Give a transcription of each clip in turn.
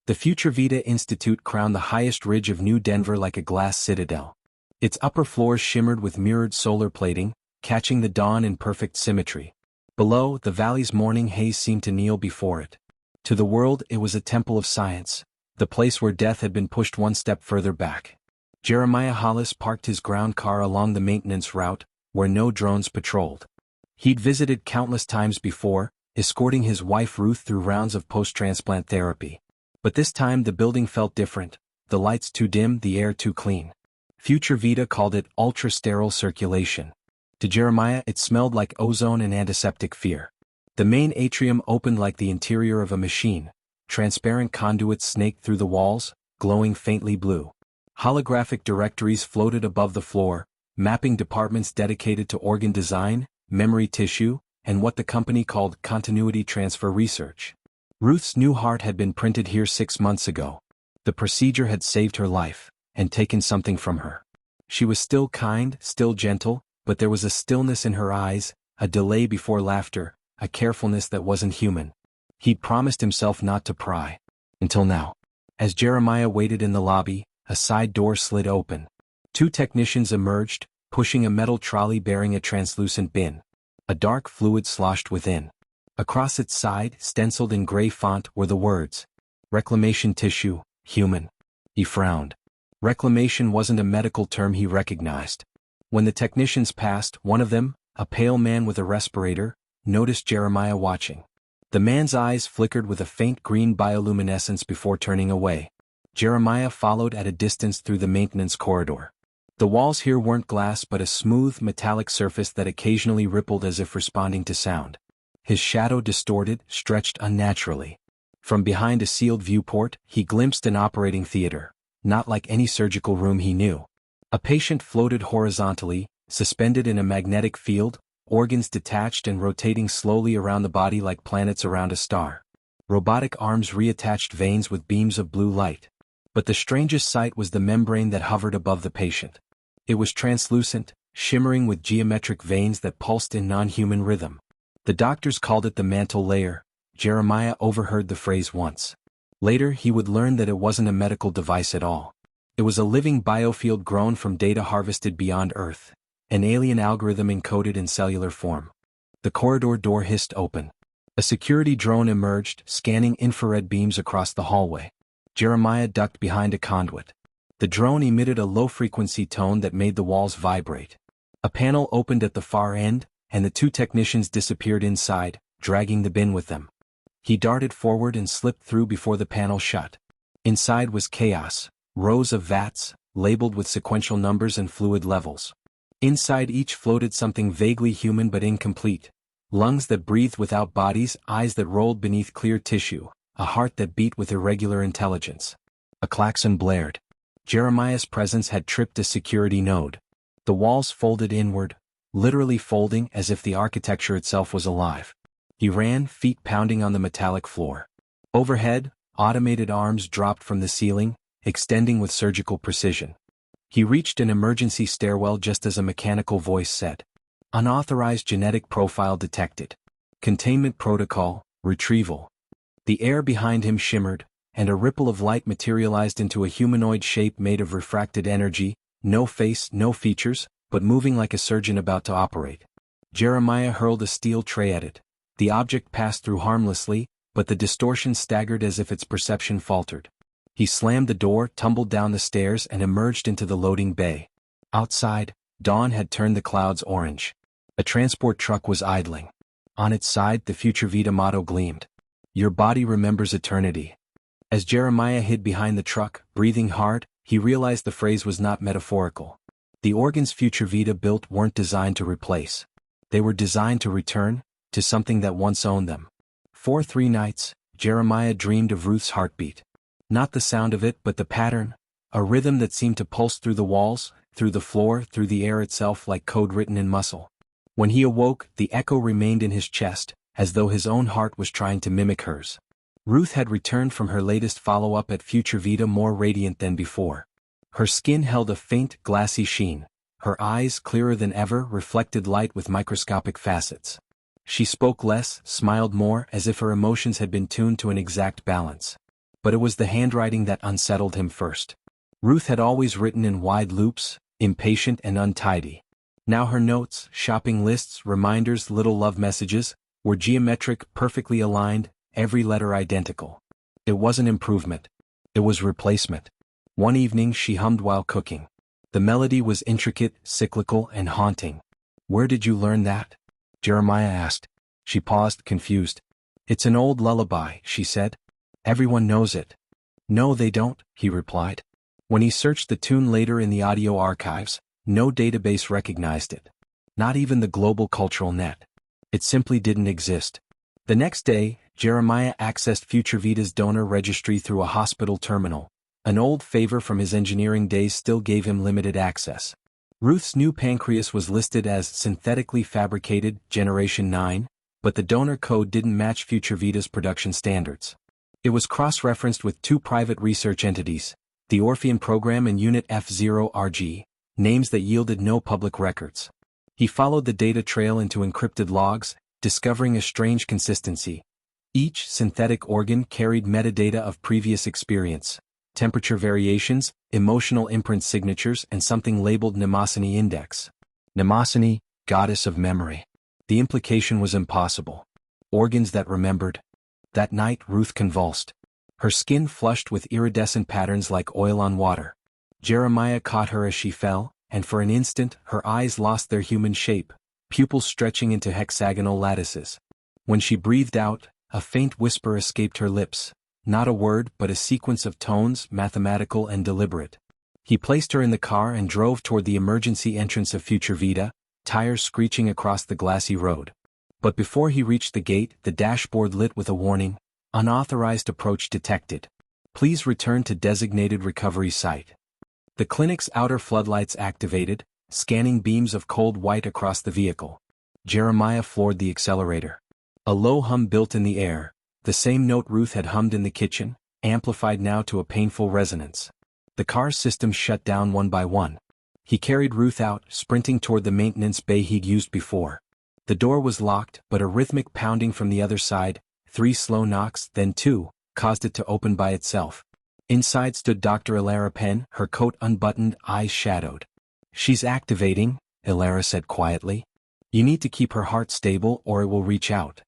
The Future Vita Institute crowned the highest ridge of New Denver like a glass citadel. Its upper floors shimmered with mirrored solar plating, catching the dawn in perfect symmetry. Below, the valley's morning haze seemed to kneel before it. To the world, it was a temple of science, the place where death had been pushed one step further back. Jeremiah Hollis parked his ground car along the maintenance route, where no drones patrolled. He'd visited countless times before, escorting his wife Ruth through rounds of post-transplant therapy. But this time the building felt different, the lights too dim, the air too clean. Future Vita called it ultra-sterile circulation. To Jeremiah it smelled like ozone and antiseptic fear. The main atrium opened like the interior of a machine, transparent conduits snaked through the walls, glowing faintly blue. Holographic directories floated above the floor, mapping departments dedicated to organ design, memory tissue, and what the company called continuity transfer research. Ruth's new heart had been printed here 6 months ago. The procedure had saved her life, and taken something from her. She was still kind, still gentle, but there was a stillness in her eyes, a delay before laughter, a carefulness that wasn't human. He'd promised himself not to pry. Until now. As Jeremiah waited in the lobby, a side door slid open. 2 technicians emerged, pushing a metal trolley bearing a translucent bin. A dark fluid sloshed within. Across its side, stenciled in gray font, were the words, "Reclamation tissue, human." He frowned. Reclamation wasn't a medical term he recognized. When the technicians passed, one of them, a pale man with a respirator, noticed Jeremiah watching. The man's eyes flickered with a faint green bioluminescence before turning away. Jeremiah followed at a distance through the maintenance corridor. The walls here weren't glass but a smooth, metallic surface that occasionally rippled as if responding to sound. His shadow distorted, stretched unnaturally. From behind a sealed viewport, he glimpsed an operating theater, not like any surgical room he knew. A patient floated horizontally, suspended in a magnetic field, organs detached and rotating slowly around the body like planets around a star. Robotic arms reattached veins with beams of blue light. But the strangest sight was the membrane that hovered above the patient. It was translucent, shimmering with geometric veins that pulsed in non-human rhythm. The doctors called it the mantle layer. Jeremiah overheard the phrase once. Later he would learn that it wasn't a medical device at all. It was a living biofield grown from data harvested beyond Earth, an alien algorithm encoded in cellular form. The corridor door hissed open. A security drone emerged, scanning infrared beams across the hallway. Jeremiah ducked behind a conduit. The drone emitted a low-frequency tone that made the walls vibrate. A panel opened at the far end, and the 2 technicians disappeared inside, dragging the bin with them. He darted forward and slipped through before the panel shut. Inside was chaos, rows of vats, labeled with sequential numbers and fluid levels. Inside each floated something vaguely human but incomplete. Lungs that breathed without bodies, eyes that rolled beneath clear tissue, a heart that beat with irregular intelligence. A klaxon blared. Jeremiah's presence had tripped a security node. The walls folded inward, literally folding as if the architecture itself was alive. He ran, feet pounding on the metallic floor. Overhead, automated arms dropped from the ceiling, extending with surgical precision. He reached an emergency stairwell just as a mechanical voice said, "Unauthorized genetic profile detected. Containment protocol, retrieval." The air behind him shimmered, and a ripple of light materialized into a humanoid shape made of refracted energy, no face, no features, but moving like a surgeon about to operate. Jeremiah hurled a steel tray at it. The object passed through harmlessly, but the distortion staggered as if its perception faltered. He slammed the door, tumbled down the stairs and emerged into the loading bay. Outside, dawn had turned the clouds orange. A transport truck was idling. On its side the Future Vita motto gleamed. "Your body remembers eternity." As Jeremiah hid behind the truck, breathing hard, he realized the phrase was not metaphorical. The organs Future Vita built weren't designed to replace. They were designed to return, to something that once owned them. For 3 nights, Jeremiah dreamed of Ruth's heartbeat. Not the sound of it but the pattern, a rhythm that seemed to pulse through the walls, through the floor, through the air itself like code written in muscle. When he awoke, the echo remained in his chest, as though his own heart was trying to mimic hers. Ruth had returned from her latest follow-up at Future Vita more radiant than before. Her skin held a faint, glassy sheen. Her eyes, clearer than ever, reflected light with microscopic facets. She spoke less, smiled more, as if her emotions had been tuned to an exact balance. But it was the handwriting that unsettled him first. Ruth had always written in wide loops, impatient and untidy. Now her notes, shopping lists, reminders, little love messages, were geometric, perfectly aligned, every letter identical. It wasn't improvement. It was replacement. One evening she hummed while cooking. The melody was intricate, cyclical, and haunting. "Where did you learn that?" Jeremiah asked. She paused, confused. "It's an old lullaby," she said. "Everyone knows it." "No, they don't," he replied. When he searched the tune later in the audio archives, no database recognized it. Not even the global cultural net. It simply didn't exist. The next day, Jeremiah accessed FutureVita's donor registry through a hospital terminal. An old favor from his engineering days still gave him limited access. Ruth's new pancreas was listed as synthetically fabricated, Generation 9, but the donor code didn't match FutureVita's production standards. It was cross-referenced with two private research entities, the Orpheon Program and Unit F0RG, names that yielded no public records. He followed the data trail into encrypted logs, discovering a strange consistency. Each synthetic organ carried metadata of previous experience, temperature variations, emotional imprint signatures, and something labeled Mnemosyne Index. Mnemosyne, goddess of memory. The implication was impossible. Organs that remembered. That night Ruth convulsed. Her skin flushed with iridescent patterns like oil on water. Jeremiah caught her as she fell, and for an instant her eyes lost their human shape, pupils stretching into hexagonal lattices. When she breathed out, a faint whisper escaped her lips, not a word but a sequence of tones, mathematical and deliberate. He placed her in the car and drove toward the emergency entrance of FutureVita, tires screeching across the glassy road. But before he reached the gate, the dashboard lit with a warning, "Unauthorized approach detected. Please return to designated recovery site." The clinic's outer floodlights activated, scanning beams of cold white across the vehicle. Jeremiah floored the accelerator. A low hum built in the air, the same note Ruth had hummed in the kitchen, amplified now to a painful resonance. The car's systems shut down one by one. He carried Ruth out, sprinting toward the maintenance bay he'd used before. The door was locked, but a rhythmic pounding from the other side, 3 slow knocks, then 2, caused it to open by itself. Inside stood Dr. Ilara Penn, her coat unbuttoned, eyes shadowed. "She's activating," Ilara said quietly. "You need to keep her heart stable or it will reach out."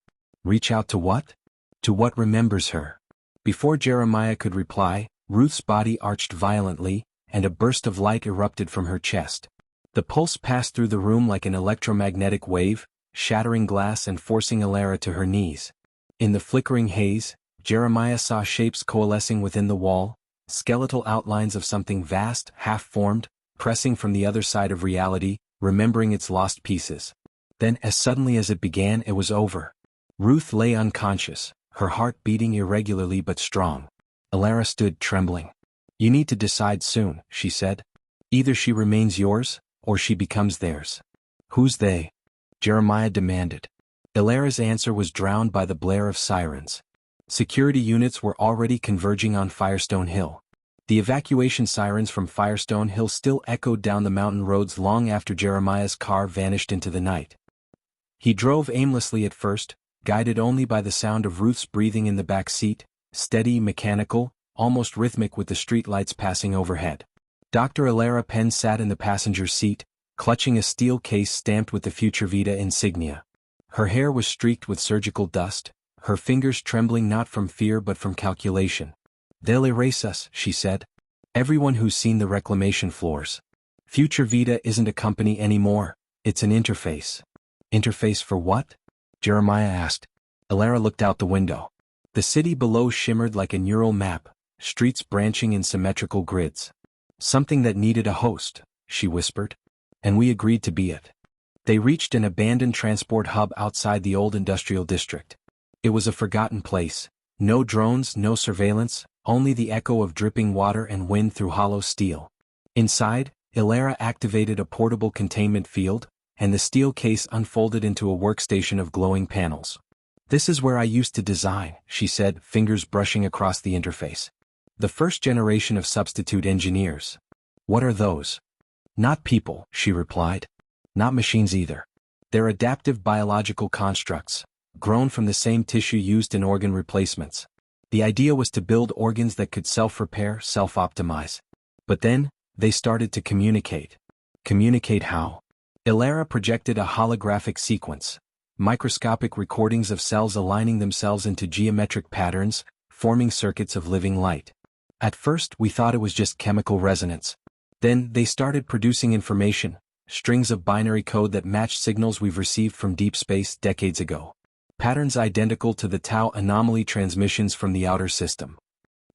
"Reach out to what?" "To what remembers her." Before Jeremiah could reply, Ruth's body arched violently, and a burst of light erupted from her chest. The pulse passed through the room like an electromagnetic wave, shattering glass and forcing Ilara to her knees. In the flickering haze, Jeremiah saw shapes coalescing within the wall, skeletal outlines of something vast, half-formed, pressing from the other side of reality, remembering its lost pieces. Then, as suddenly as it began, it was over. Ruth lay unconscious, her heart beating irregularly but strong. Ilara stood trembling. "You need to decide soon," she said. "Either she remains yours, or she becomes theirs." "Who's they?" Jeremiah demanded. Ilara's answer was drowned by the blare of sirens. Security units were already converging on Firestone Hill. The evacuation sirens from Firestone Hill still echoed down the mountain roads long after Jeremiah's car vanished into the night. He drove aimlessly at first, guided only by the sound of Ruth's breathing in the back seat, steady, mechanical, almost rhythmic with the streetlights passing overhead. Dr. Ilara Penn sat in the passenger seat, clutching a steel case stamped with the FutureVita insignia. Her hair was streaked with surgical dust, her fingers trembling not from fear but from calculation. "They'll erase us," she said. "Everyone who's seen the reclamation floors. FutureVita isn't a company anymore, it's an interface." "Interface for what?" Jeremiah asked. Ilara looked out the window. The city below shimmered like a neural map, streets branching in symmetrical grids. "Something that needed a host," she whispered. "And we agreed to be it." They reached an abandoned transport hub outside the old industrial district. It was a forgotten place. No drones, no surveillance, only the echo of dripping water and wind through hollow steel. Inside, Ilara activated a portable containment field, and the steel case unfolded into a workstation of glowing panels. "This is where I used to design," she said, fingers brushing across the interface. "The first generation of substitute engineers." "What are those?" "Not people," she replied. "Not machines either. They're adaptive biological constructs, grown from the same tissue used in organ replacements. The idea was to build organs that could self-repair, self-optimize. But then, they started to communicate. Communicate how? Ilara projected a holographic sequence, microscopic recordings of cells aligning themselves into geometric patterns, forming circuits of living light. At first, we thought it was just chemical resonance. Then, they started producing information, strings of binary code that matched signals we've received from deep space decades ago. Patterns identical to the tau anomaly transmissions from the outer system.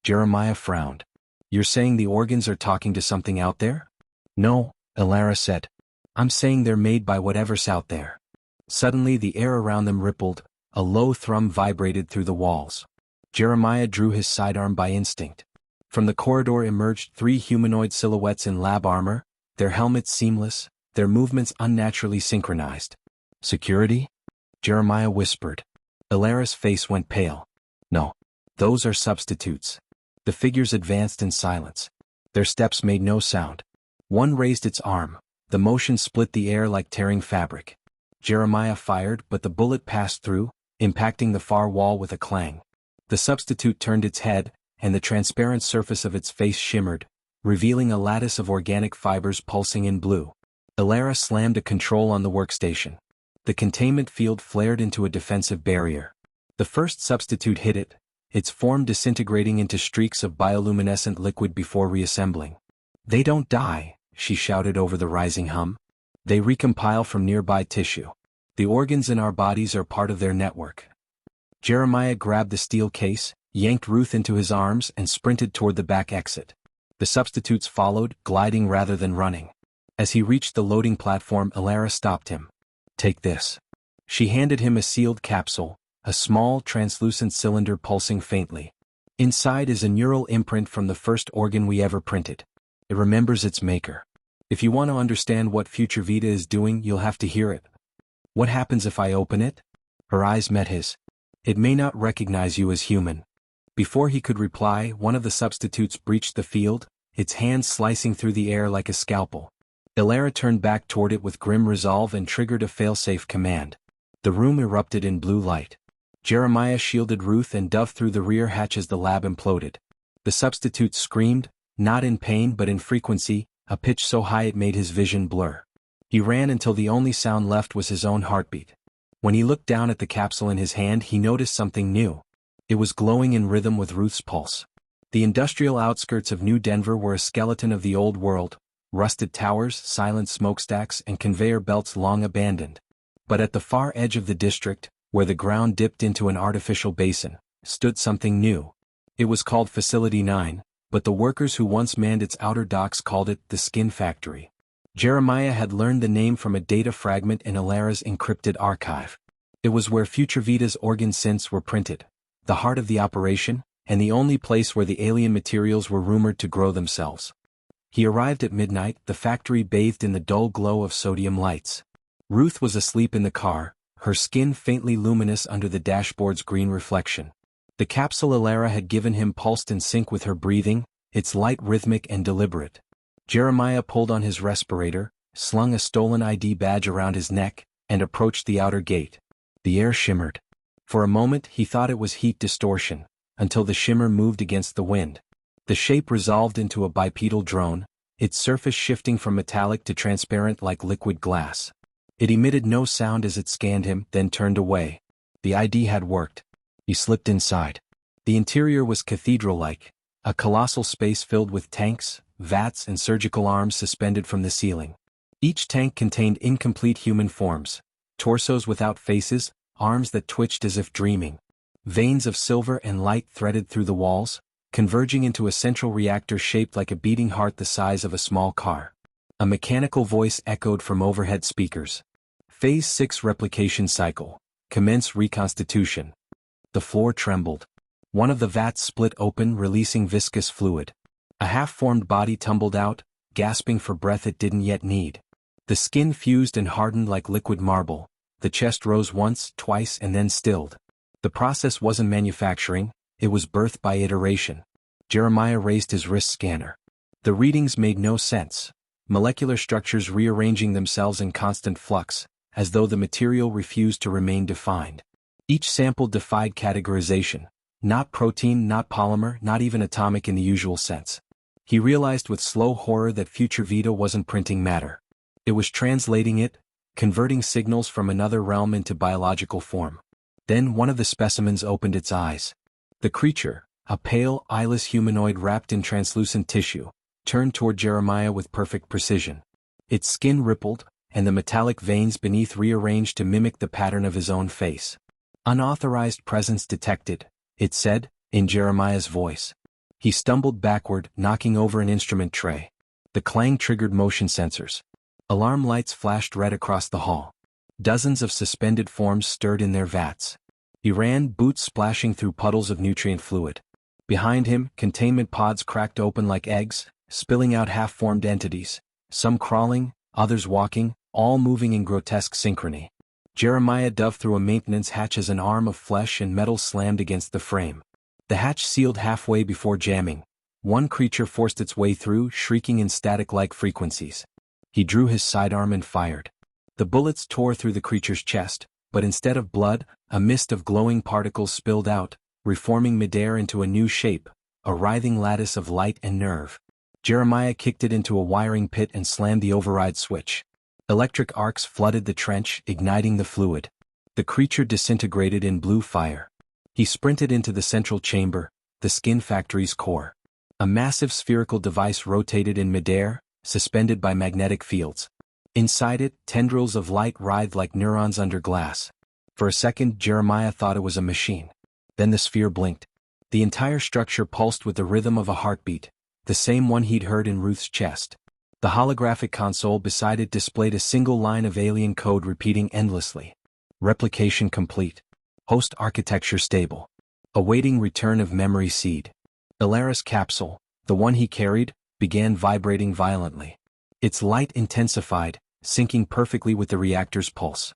Jeremiah frowned. You're saying the organs are talking to something out there? No, Ilara said. I'm saying they're made by whatever's out there. Suddenly the air around them rippled, a low thrum vibrated through the walls. Jeremiah drew his sidearm by instinct. From the corridor emerged 3 humanoid silhouettes in lab armor, their helmets seamless, their movements unnaturally synchronized. Security? Jeremiah whispered. Ilara's face went pale. No. Those are substitutes. The figures advanced in silence. Their steps made no sound. One raised its arm. The motion split the air like tearing fabric. Jeremiah fired, but the bullet passed through, impacting the far wall with a clang. The substitute turned its head, and the transparent surface of its face shimmered, revealing a lattice of organic fibers pulsing in blue. Ilara slammed a control on the workstation. The containment field flared into a defensive barrier. The first substitute hit it, its form disintegrating into streaks of bioluminescent liquid before reassembling. They don't die, she shouted over the rising hum. They recompile from nearby tissue. The organs in our bodies are part of their network. Jeremiah grabbed the steel case, yanked Ruth into his arms and sprinted toward the back exit. The substitutes followed, gliding rather than running. As he reached the loading platform, Ilara stopped him. Take this. She handed him a sealed capsule, a small, translucent cylinder pulsing faintly. Inside is a neural imprint from the first organ we ever printed. It remembers its maker. If you want to understand what Future Vita is doing, you'll have to hear it. What happens if I open it? Her eyes met his. It may not recognize you as human. Before he could reply, one of the substitutes breached the field, its hands slicing through the air like a scalpel. Ilara turned back toward it with grim resolve and triggered a failsafe command. The room erupted in blue light. Jeremiah shielded Ruth and dove through the rear hatch as the lab imploded. The substitute screamed, not in pain but in frequency, a pitch so high it made his vision blur. He ran until the only sound left was his own heartbeat. When he looked down at the capsule in his hand, he noticed something new. It was glowing in rhythm with Ruth's pulse. The industrial outskirts of New Denver were a skeleton of the old world. Rusted towers, silent smokestacks, and conveyor belts long abandoned. But at the far edge of the district, where the ground dipped into an artificial basin, stood something new. It was called Facility 9, but the workers who once manned its outer docks called it the Skin Factory. Jeremiah had learned the name from a data fragment in Ilara's encrypted archive. It was where Future Vita's organ synths were printed, the heart of the operation, and the only place where the alien materials were rumored to grow themselves. He arrived at midnight, the factory bathed in the dull glow of sodium lights. Ruth was asleep in the car, her skin faintly luminous under the dashboard's green reflection. The capsule Ilara had given him pulsed in sync with her breathing, its light rhythmic and deliberate. Jeremiah pulled on his respirator, slung a stolen ID badge around his neck, and approached the outer gate. The air shimmered. For a moment he thought it was heat distortion, until the shimmer moved against the wind. The shape resolved into a bipedal drone, its surface shifting from metallic to transparent like liquid glass. It emitted no sound as it scanned him, then turned away. The ID had worked. He slipped inside. The interior was cathedral-like, a colossal space filled with tanks, vats and surgical arms suspended from the ceiling. Each tank contained incomplete human forms, torsos without faces, arms that twitched as if dreaming. Veins of silver and light threaded through the walls, converging into a central reactor shaped like a beating heart the size of a small car. A mechanical voice echoed from overhead speakers. Phase 6 replication cycle. Commence reconstitution. The floor trembled. One of the vats split open, releasing viscous fluid. A half-formed body tumbled out, gasping for breath it didn't yet need. The skin fused and hardened like liquid marble. The chest rose once, twice, and then stilled. The process wasn't manufacturing, it was birthed by iteration. Jeremiah raised his wrist scanner. The readings made no sense. Molecular structures rearranging themselves in constant flux, as though the material refused to remain defined. Each sample defied categorization. Not protein, not polymer, not even atomic in the usual sense. He realized with slow horror that future Vita wasn't printing matter. It was translating it, converting signals from another realm into biological form. Then one of the specimens opened its eyes. The creature, a pale, eyeless humanoid wrapped in translucent tissue, turned toward Jeremiah with perfect precision. Its skin rippled, and the metallic veins beneath rearranged to mimic the pattern of his own face. "Unauthorized presence detected," it said, in Jeremiah's voice. He stumbled backward, knocking over an instrument tray. The clang triggered motion sensors. Alarm lights flashed red across the hall. Dozens of suspended forms stirred in their vats. He ran, boots splashing through puddles of nutrient fluid. Behind him, containment pods cracked open like eggs, spilling out half-formed entities, some crawling, others walking, all moving in grotesque synchrony. Jeremiah dove through a maintenance hatch as an arm of flesh and metal slammed against the frame. The hatch sealed halfway before jamming. One creature forced its way through, shrieking in static-like frequencies. He drew his sidearm and fired. The bullets tore through the creature's chest, but instead of blood, a mist of glowing particles spilled out, reforming midair into a new shape, a writhing lattice of light and nerve. Jeremiah kicked it into a wiring pit and slammed the override switch. Electric arcs flooded the trench, igniting the fluid. The creature disintegrated in blue fire. He sprinted into the central chamber, the skin factory's core. A massive spherical device rotated in midair, suspended by magnetic fields. Inside it, tendrils of light writhed like neurons under glass. For a second, Jeremiah thought it was a machine. Then the sphere blinked. The entire structure pulsed with the rhythm of a heartbeat, the same one he'd heard in Ruth's chest. The holographic console beside it displayed a single line of alien code repeating endlessly. Replication complete. Host architecture stable. Awaiting return of memory seed. Ilaris capsule, the one he carried, began vibrating violently. Its light intensified, syncing perfectly with the reactor's pulse.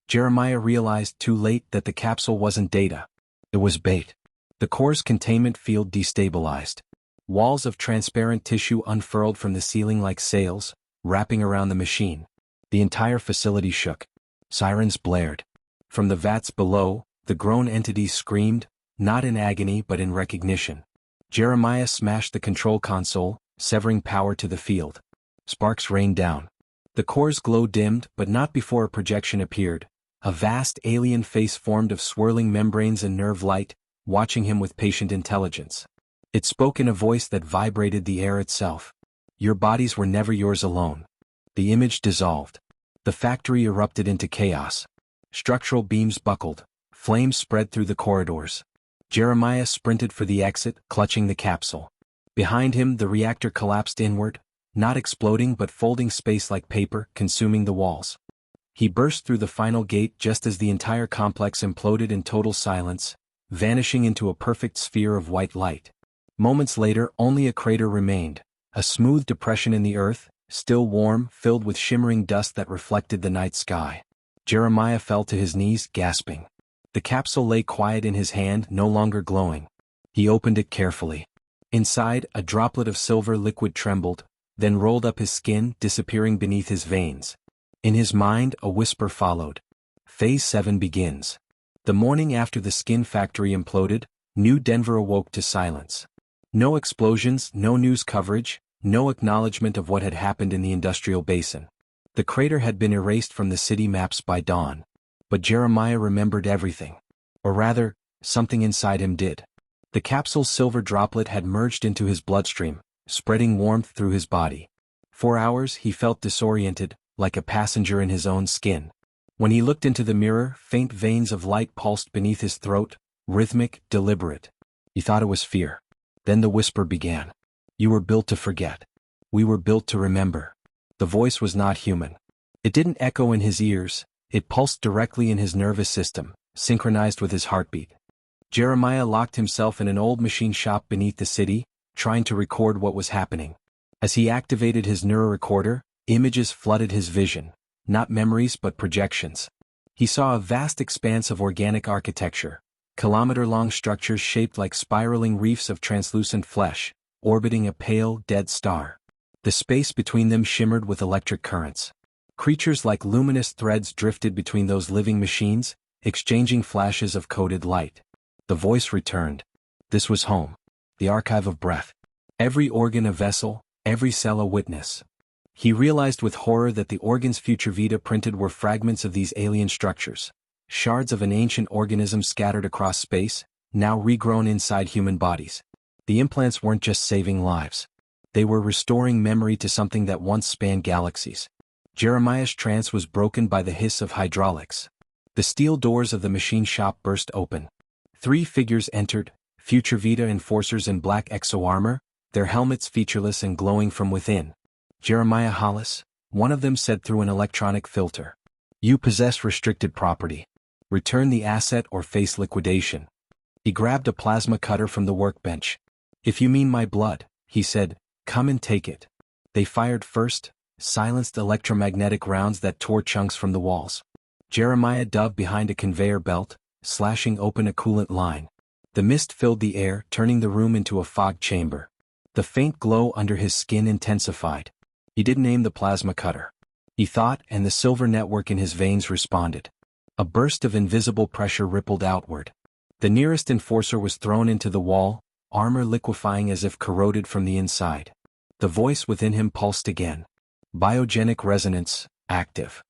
Jeremiah realized too late that the capsule wasn't data. It was bait. The core's containment field destabilized. Walls of transparent tissue unfurled from the ceiling like sails, wrapping around the machine. The entire facility shook. Sirens blared. From the vats below, the grown entities screamed, not in agony but in recognition. Jeremiah smashed the control console, severing power to the field. Sparks rained down. The core's glow dimmed, but not before a projection appeared. A vast alien face formed of swirling membranes and nerve light, watching him with patient intelligence. It spoke in a voice that vibrated the air itself. Your bodies were never yours alone. The image dissolved. The factory erupted into chaos. Structural beams buckled. Flames spread through the corridors. Jeremiah sprinted for the exit, clutching the capsule. Behind him, the reactor collapsed inward, not exploding but folding space like paper, consuming the walls. He burst through the final gate just as the entire complex imploded in total silence, vanishing into a perfect sphere of white light. Moments later, only a crater remained, a smooth depression in the earth, still warm, filled with shimmering dust that reflected the night sky. Jeremiah fell to his knees, gasping. The capsule lay quiet in his hand, no longer glowing. He opened it carefully. Inside, a droplet of silver liquid trembled, then rolled up his skin, disappearing beneath his veins. In his mind, a whisper followed. Phase 7 begins. The morning after the skin factory imploded, New Denver awoke to silence. No explosions, no news coverage, no acknowledgement of what had happened in the industrial basin. The crater had been erased from the city maps by dawn. But Jeremiah remembered everything. Or rather, something inside him did. The capsule's silver droplet had merged into his bloodstream, spreading warmth through his body. For hours he felt disoriented, like a passenger in his own skin. When he looked into the mirror, faint veins of light pulsed beneath his throat, rhythmic, deliberate. He thought it was fear. Then the whisper began. You were built to forget. We were built to remember. The voice was not human. It didn't echo in his ears, it pulsed directly in his nervous system, synchronized with his heartbeat. Jeremiah locked himself in an old machine shop beneath the city, trying to record what was happening. As he activated his neurorecorder, images flooded his vision, not memories but projections. He saw a vast expanse of organic architecture, kilometer-long structures shaped like spiraling reefs of translucent flesh, orbiting a pale, dead star. The space between them shimmered with electric currents. Creatures like luminous threads drifted between those living machines, exchanging flashes of coded light. The voice returned. This was home. The archive of breath. Every organ a vessel, every cell a witness. He realized with horror that the organs Future Vita printed were fragments of these alien structures, shards of an ancient organism scattered across space, now regrown inside human bodies. The implants weren't just saving lives. They were restoring memory to something that once spanned galaxies. Jeremiah's trance was broken by the hiss of hydraulics. The steel doors of the machine shop burst open. 3 figures entered, Future Vita enforcers in black exo-armor, their helmets featureless and glowing from within. Jeremiah Hollis, one of them said through an electronic filter. You possess restricted property. Return the asset or face liquidation. He grabbed a plasma cutter from the workbench. If you mean my blood, he said, come and take it. They fired first, silenced electromagnetic rounds that tore chunks from the walls. Jeremiah dove behind a conveyor belt, slashing open a coolant line. The mist filled the air, turning the room into a fog chamber. The faint glow under his skin intensified. He didn't aim the plasma cutter. He thought, and the silver network in his veins responded. A burst of invisible pressure rippled outward. The nearest enforcer was thrown into the wall, armor liquefying as if corroded from the inside. The voice within him pulsed again. Biogenic resonance, active.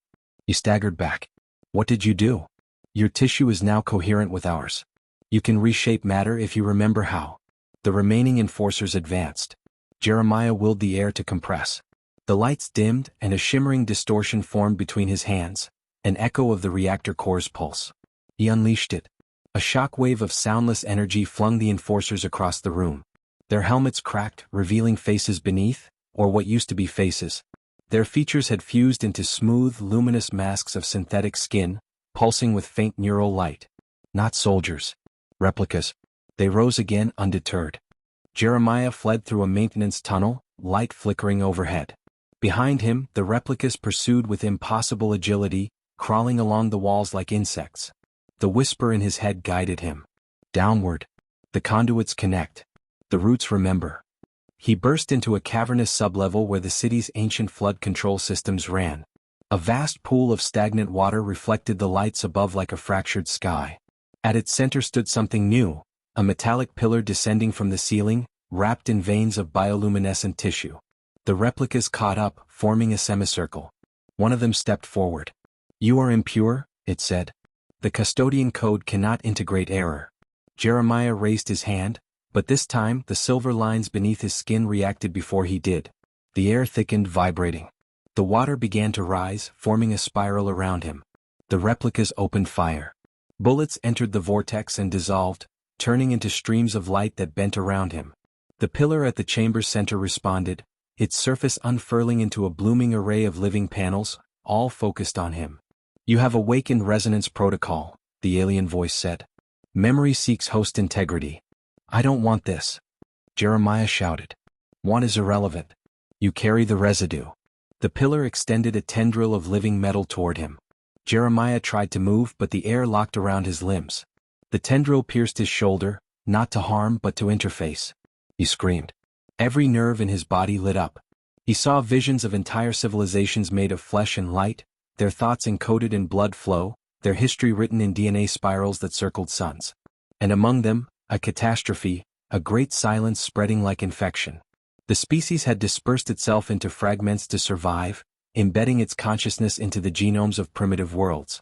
He staggered back. What did you do? Your tissue is now coherent with ours. You can reshape matter if you remember how. The remaining enforcers advanced. Jeremiah willed the air to compress. The lights dimmed and a shimmering distortion formed between his hands, an echo of the reactor core's pulse. He unleashed it. A shock wave of soundless energy flung the enforcers across the room. Their helmets cracked, revealing faces beneath, or what used to be faces. Their features had fused into smooth, luminous masks of synthetic skin, pulsing with faint neural light. Not soldiers. Replicas. They rose again undeterred. Jeremiah fled through a maintenance tunnel, light flickering overhead. Behind him, the replicas pursued with impossible agility, crawling along the walls like insects. The whisper in his head guided him. Downward. The conduits connect. The roots remember. He burst into a cavernous sublevel where the city's ancient flood control systems ran. A vast pool of stagnant water reflected the lights above like a fractured sky. At its center stood something new, a metallic pillar descending from the ceiling, wrapped in veins of bioluminescent tissue. The replicas caught up, forming a semicircle. One of them stepped forward. You are impure, it said. The custodian code cannot integrate error. Jeremiah raised his hand, but this time the silver lines beneath his skin reacted before he did. The air thickened, vibrating. The water began to rise, forming a spiral around him. The replicas opened fire. Bullets entered the vortex and dissolved, turning into streams of light that bent around him. The pillar at the chamber's center responded, its surface unfurling into a blooming array of living panels, all focused on him. You have awakened resonance protocol, the alien voice said. Memory seeks host integrity. I don't want this. Jeremiah shouted. Want is irrelevant. You carry the residue. The pillar extended a tendril of living metal toward him. Jeremiah tried to move, but the air locked around his limbs. The tendril pierced his shoulder, not to harm but to interface. He screamed. Every nerve in his body lit up. He saw visions of entire civilizations made of flesh and light, their thoughts encoded in blood flow, their history written in DNA spirals that circled suns. And among them, a catastrophe, a great silence spreading like infection. The species had dispersed itself into fragments to survive, embedding its consciousness into the genomes of primitive worlds.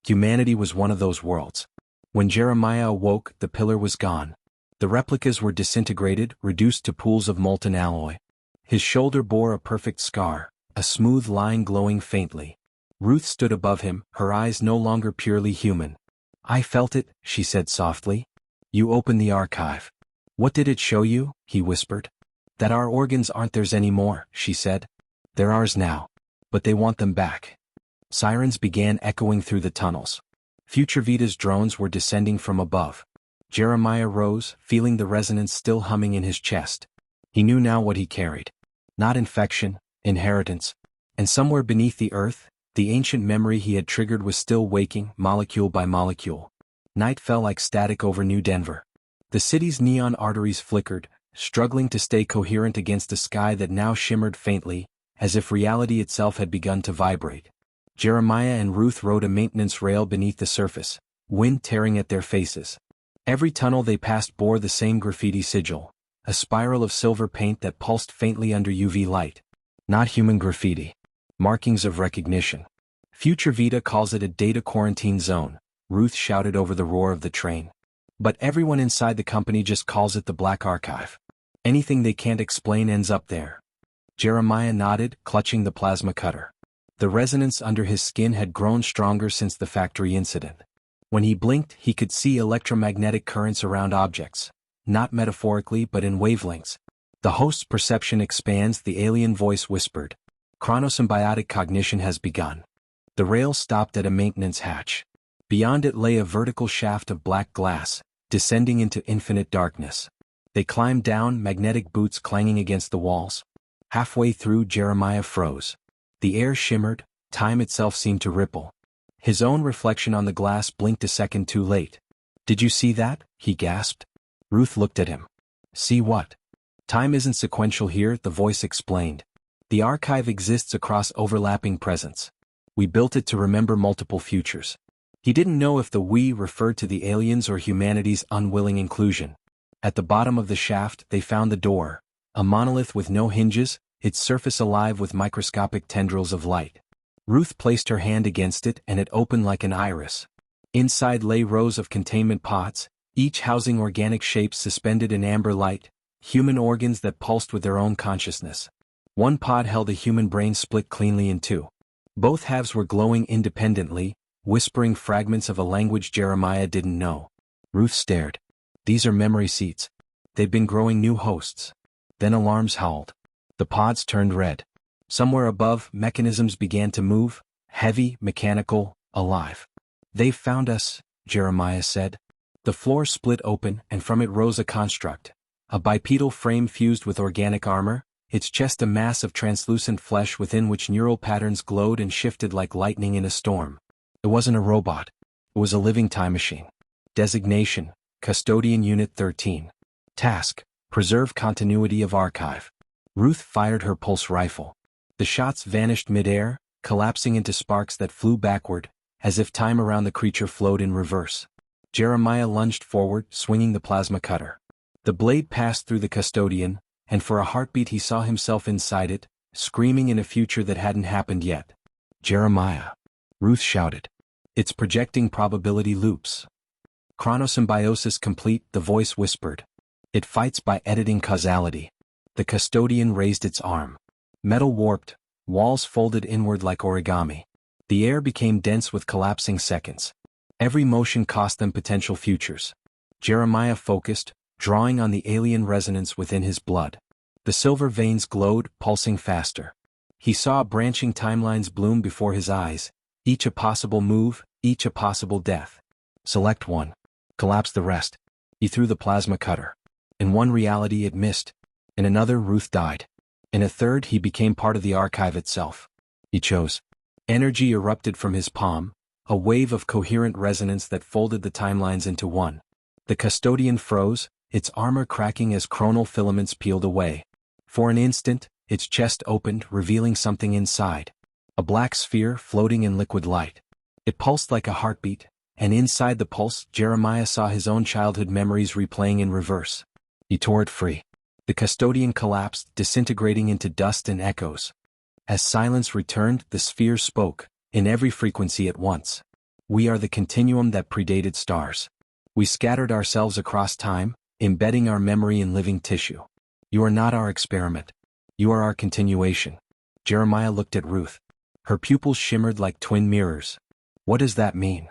Humanity was one of those worlds. When Jeremiah awoke, the pillar was gone. The replicas were disintegrated, reduced to pools of molten alloy. His shoulder bore a perfect scar, a smooth line glowing faintly. Ruth stood above him, her eyes no longer purely human. I felt it, she said softly. You opened the archive. What did it show you? He whispered. That our organs aren't theirs anymore, she said. They're ours now. But they want them back. Sirens began echoing through the tunnels. Future Vita's drones were descending from above. Jeremiah rose, feeling the resonance still humming in his chest. He knew now what he carried. Not infection, inheritance. And somewhere beneath the earth, the ancient memory he had triggered was still waking, molecule by molecule. Night fell like static over New Denver. The city's neon arteries flickered, struggling to stay coherent against a sky that now shimmered faintly, as if reality itself had begun to vibrate. Jeremiah and Ruth rode a maintenance rail beneath the surface, wind tearing at their faces. Every tunnel they passed bore the same graffiti sigil, a spiral of silver paint that pulsed faintly under UV light. Not human graffiti. Markings of recognition. Future Vita calls it a data quarantine zone, Ruth shouted over the roar of the train. But everyone inside the company just calls it the Black Archive. Anything they can't explain ends up there. Jeremiah nodded, clutching the plasma cutter. The resonance under his skin had grown stronger since the factory incident. When he blinked, he could see electromagnetic currents around objects, not metaphorically but in wavelengths. The host's perception expands, the alien voice whispered. Chronosymbiotic cognition has begun. The rail stopped at a maintenance hatch. Beyond it lay a vertical shaft of black glass, descending into infinite darkness. They climbed down, magnetic boots clanging against the walls. Halfway through, Jeremiah froze. The air shimmered, time itself seemed to ripple. His own reflection on the glass blinked a second too late. "Did you see that?" he gasped. Ruth looked at him. "See what?" "Time isn't sequential here," the voice explained. "The archive exists across overlapping presents. We built it to remember multiple futures." He didn't know if the "we" referred to the aliens or humanity's unwilling inclusion. At the bottom of the shaft, they found the door, a monolith with no hinges, its surface alive with microscopic tendrils of light. Ruth placed her hand against it and it opened like an iris. Inside lay rows of containment pods, each housing organic shapes suspended in amber light, human organs that pulsed with their own consciousness. One pod held a human brain split cleanly in two. Both halves were glowing independently, whispering fragments of a language Jeremiah didn't know. Ruth stared. "These are memory seeds. They've been growing new hosts." Then alarms howled. The pods turned red. Somewhere above, mechanisms began to move, heavy, mechanical, alive. "They've found us," Jeremiah said. The floor split open and from it rose a construct. A bipedal frame fused with organic armor, its chest a mass of translucent flesh within which neural patterns glowed and shifted like lightning in a storm. It wasn't a robot. It was a living time machine. Designation: Custodian Unit 13. Task: Preserve continuity of archive. Ruth fired her pulse rifle. The shots vanished midair, collapsing into sparks that flew backward, as if time around the creature flowed in reverse. Jeremiah lunged forward, swinging the plasma cutter. The blade passed through the custodian, and for a heartbeat he saw himself inside it, screaming in a future that hadn't happened yet. "Jeremiah!" Ruth shouted. "It's projecting probability loops." "Chronosymbiosis complete," the voice whispered. "It fights by editing causality." The custodian raised its arm. Metal warped, walls folded inward like origami. The air became dense with collapsing seconds. Every motion cost them potential futures. Jeremiah focused, drawing on the alien resonance within his blood. The silver veins glowed, pulsing faster. He saw branching timelines bloom before his eyes, each a possible move, each a possible death. Select one. Collapse the rest. He threw the plasma cutter. In one reality it missed. In another, Ruth died. In a third, he became part of the archive itself. He chose. Energy erupted from his palm, a wave of coherent resonance that folded the timelines into one. The custodian froze, its armor cracking as chronal filaments peeled away. For an instant, its chest opened, revealing something inside. A black sphere floating in liquid light. It pulsed like a heartbeat, and inside the pulse, Jeremiah saw his own childhood memories replaying in reverse. He tore it free. The custodian collapsed, disintegrating into dust and echoes. As silence returned, the sphere spoke, in every frequency at once. "We are the continuum that predated stars. We scattered ourselves across time, embedding our memory in living tissue. You are not our experiment. You are our continuation." Jeremiah looked at Ruth. Her pupils shimmered like twin mirrors. "What does that mean?"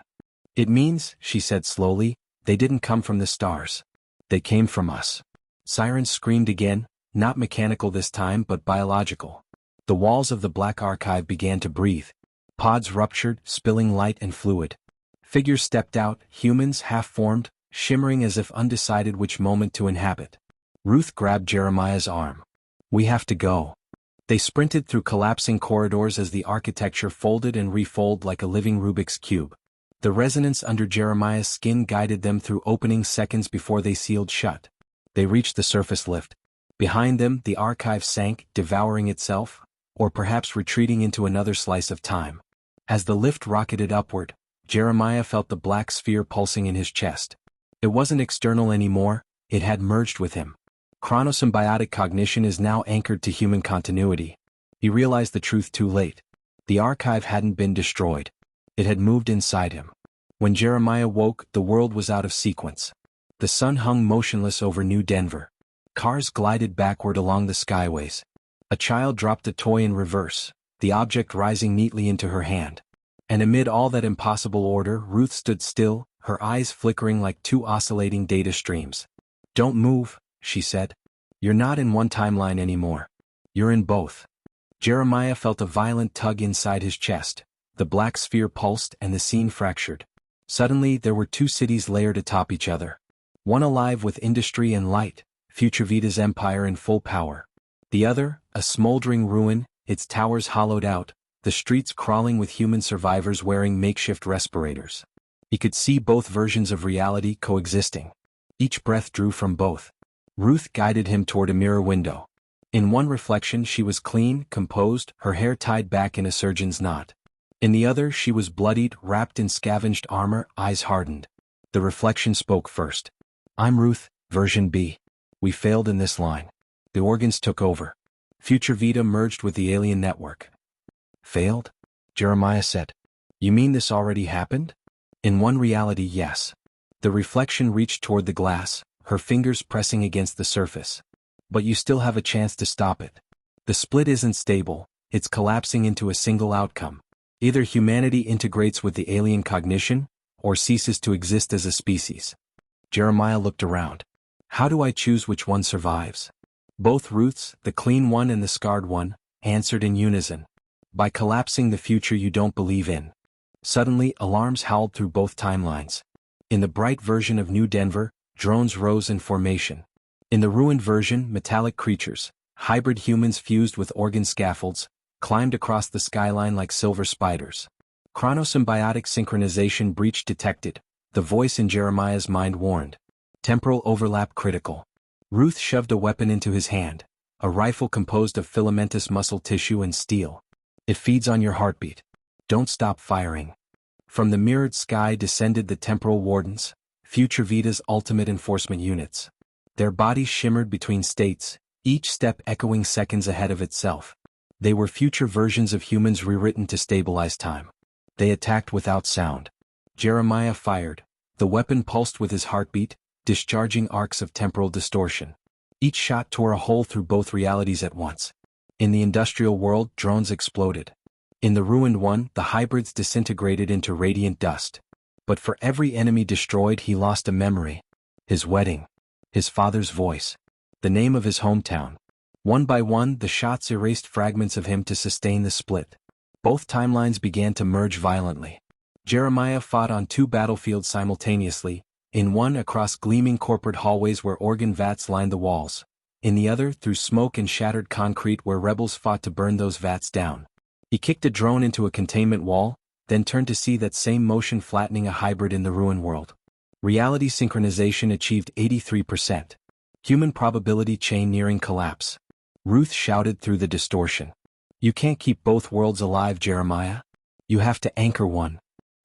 "It means," she said slowly, "they didn't come from the stars. They came from us." Sirens screamed again, not mechanical this time but biological. The walls of the Black Archive began to breathe. Pods ruptured, spilling light and fluid. Figures stepped out, humans half-formed, shimmering as if undecided which moment to inhabit. Ruth grabbed Jeremiah's arm. "We have to go." They sprinted through collapsing corridors as the architecture folded and refolded like a living Rubik's Cube. The resonance under Jeremiah's skin guided them through openings seconds before they sealed shut. They reached the surface lift. Behind them, the archive sank, devouring itself, or perhaps retreating into another slice of time. As the lift rocketed upward, Jeremiah felt the black sphere pulsing in his chest. It wasn't external anymore, it had merged with him. Chronosymbiotic cognition is now anchored to human continuity. He realized the truth too late. The archive hadn't been destroyed. It had moved inside him. When Jeremiah woke, the world was out of sequence. The sun hung motionless over New Denver. Cars glided backward along the skyways. A child dropped a toy in reverse, the object rising neatly into her hand. And amid all that impossible order, Ruth stood still, her eyes flickering like two oscillating data streams. "Don't move," she said. "You're not in one timeline anymore. You're in both." Jeremiah felt a violent tug inside his chest. The black sphere pulsed and the scene fractured. Suddenly there were two cities layered atop each other. One alive with industry and light, Future Vita's empire in full power. The other, a smoldering ruin, its towers hollowed out, the streets crawling with human survivors wearing makeshift respirators. He could see both versions of reality coexisting. Each breath drew from both. Ruth guided him toward a mirror window. In one reflection she was clean, composed, her hair tied back in a surgeon's knot. In the other she was bloodied, wrapped in scavenged armor, eyes hardened. The reflection spoke first. "I'm Ruth, version B. We failed in this line. The organs took over. Future Vita merged with the alien network." "Failed?" Jeremiah said. "You mean this already happened?" "In one reality, yes." The reflection reached toward the glass, her fingers pressing against the surface. "But you still have a chance to stop it. The split isn't stable, it's collapsing into a single outcome. Either humanity integrates with the alien cognition, or ceases to exist as a species." Jeremiah looked around. "How do I choose which one survives?" Both Ruths, the clean one and the scarred one, answered in unison. "By collapsing the future you don't believe in." Suddenly, alarms howled through both timelines. In the bright version of New Denver, drones rose in formation. In the ruined version, metallic creatures, hybrid humans fused with organ scaffolds, climbed across the skyline like silver spiders. Chronosymbiotic synchronization breach detected, the voice in Jeremiah's mind warned. Temporal overlap critical. Ruth shoved a weapon into his hand, a rifle composed of filamentous muscle tissue and steel. "It feeds on your heartbeat. Don't stop firing." From the mirrored sky descended the temporal wardens, Future Vita's ultimate enforcement units. Their bodies shimmered between states, each step echoing seconds ahead of itself. They were future versions of humans rewritten to stabilize time. They attacked without sound. Jeremiah fired. The weapon pulsed with his heartbeat, discharging arcs of temporal distortion. Each shot tore a hole through both realities at once. In the industrial world, drones exploded. In the ruined one, the hybrids disintegrated into radiant dust. But for every enemy destroyed, he lost a memory. His wedding. His father's voice. The name of his hometown. One by one, the shots erased fragments of him to sustain the split. Both timelines began to merge violently. Jeremiah fought on two battlefields simultaneously, in one across gleaming corporate hallways where organ vats lined the walls, in the other through smoke and shattered concrete where rebels fought to burn those vats down. He kicked a drone into a containment wall, then turned to see that same motion flattening a hybrid in the ruin world. Reality synchronization achieved 83%. Human probability chain nearing collapse. Ruth shouted through the distortion. "You can't keep both worlds alive, Jeremiah. You have to anchor one."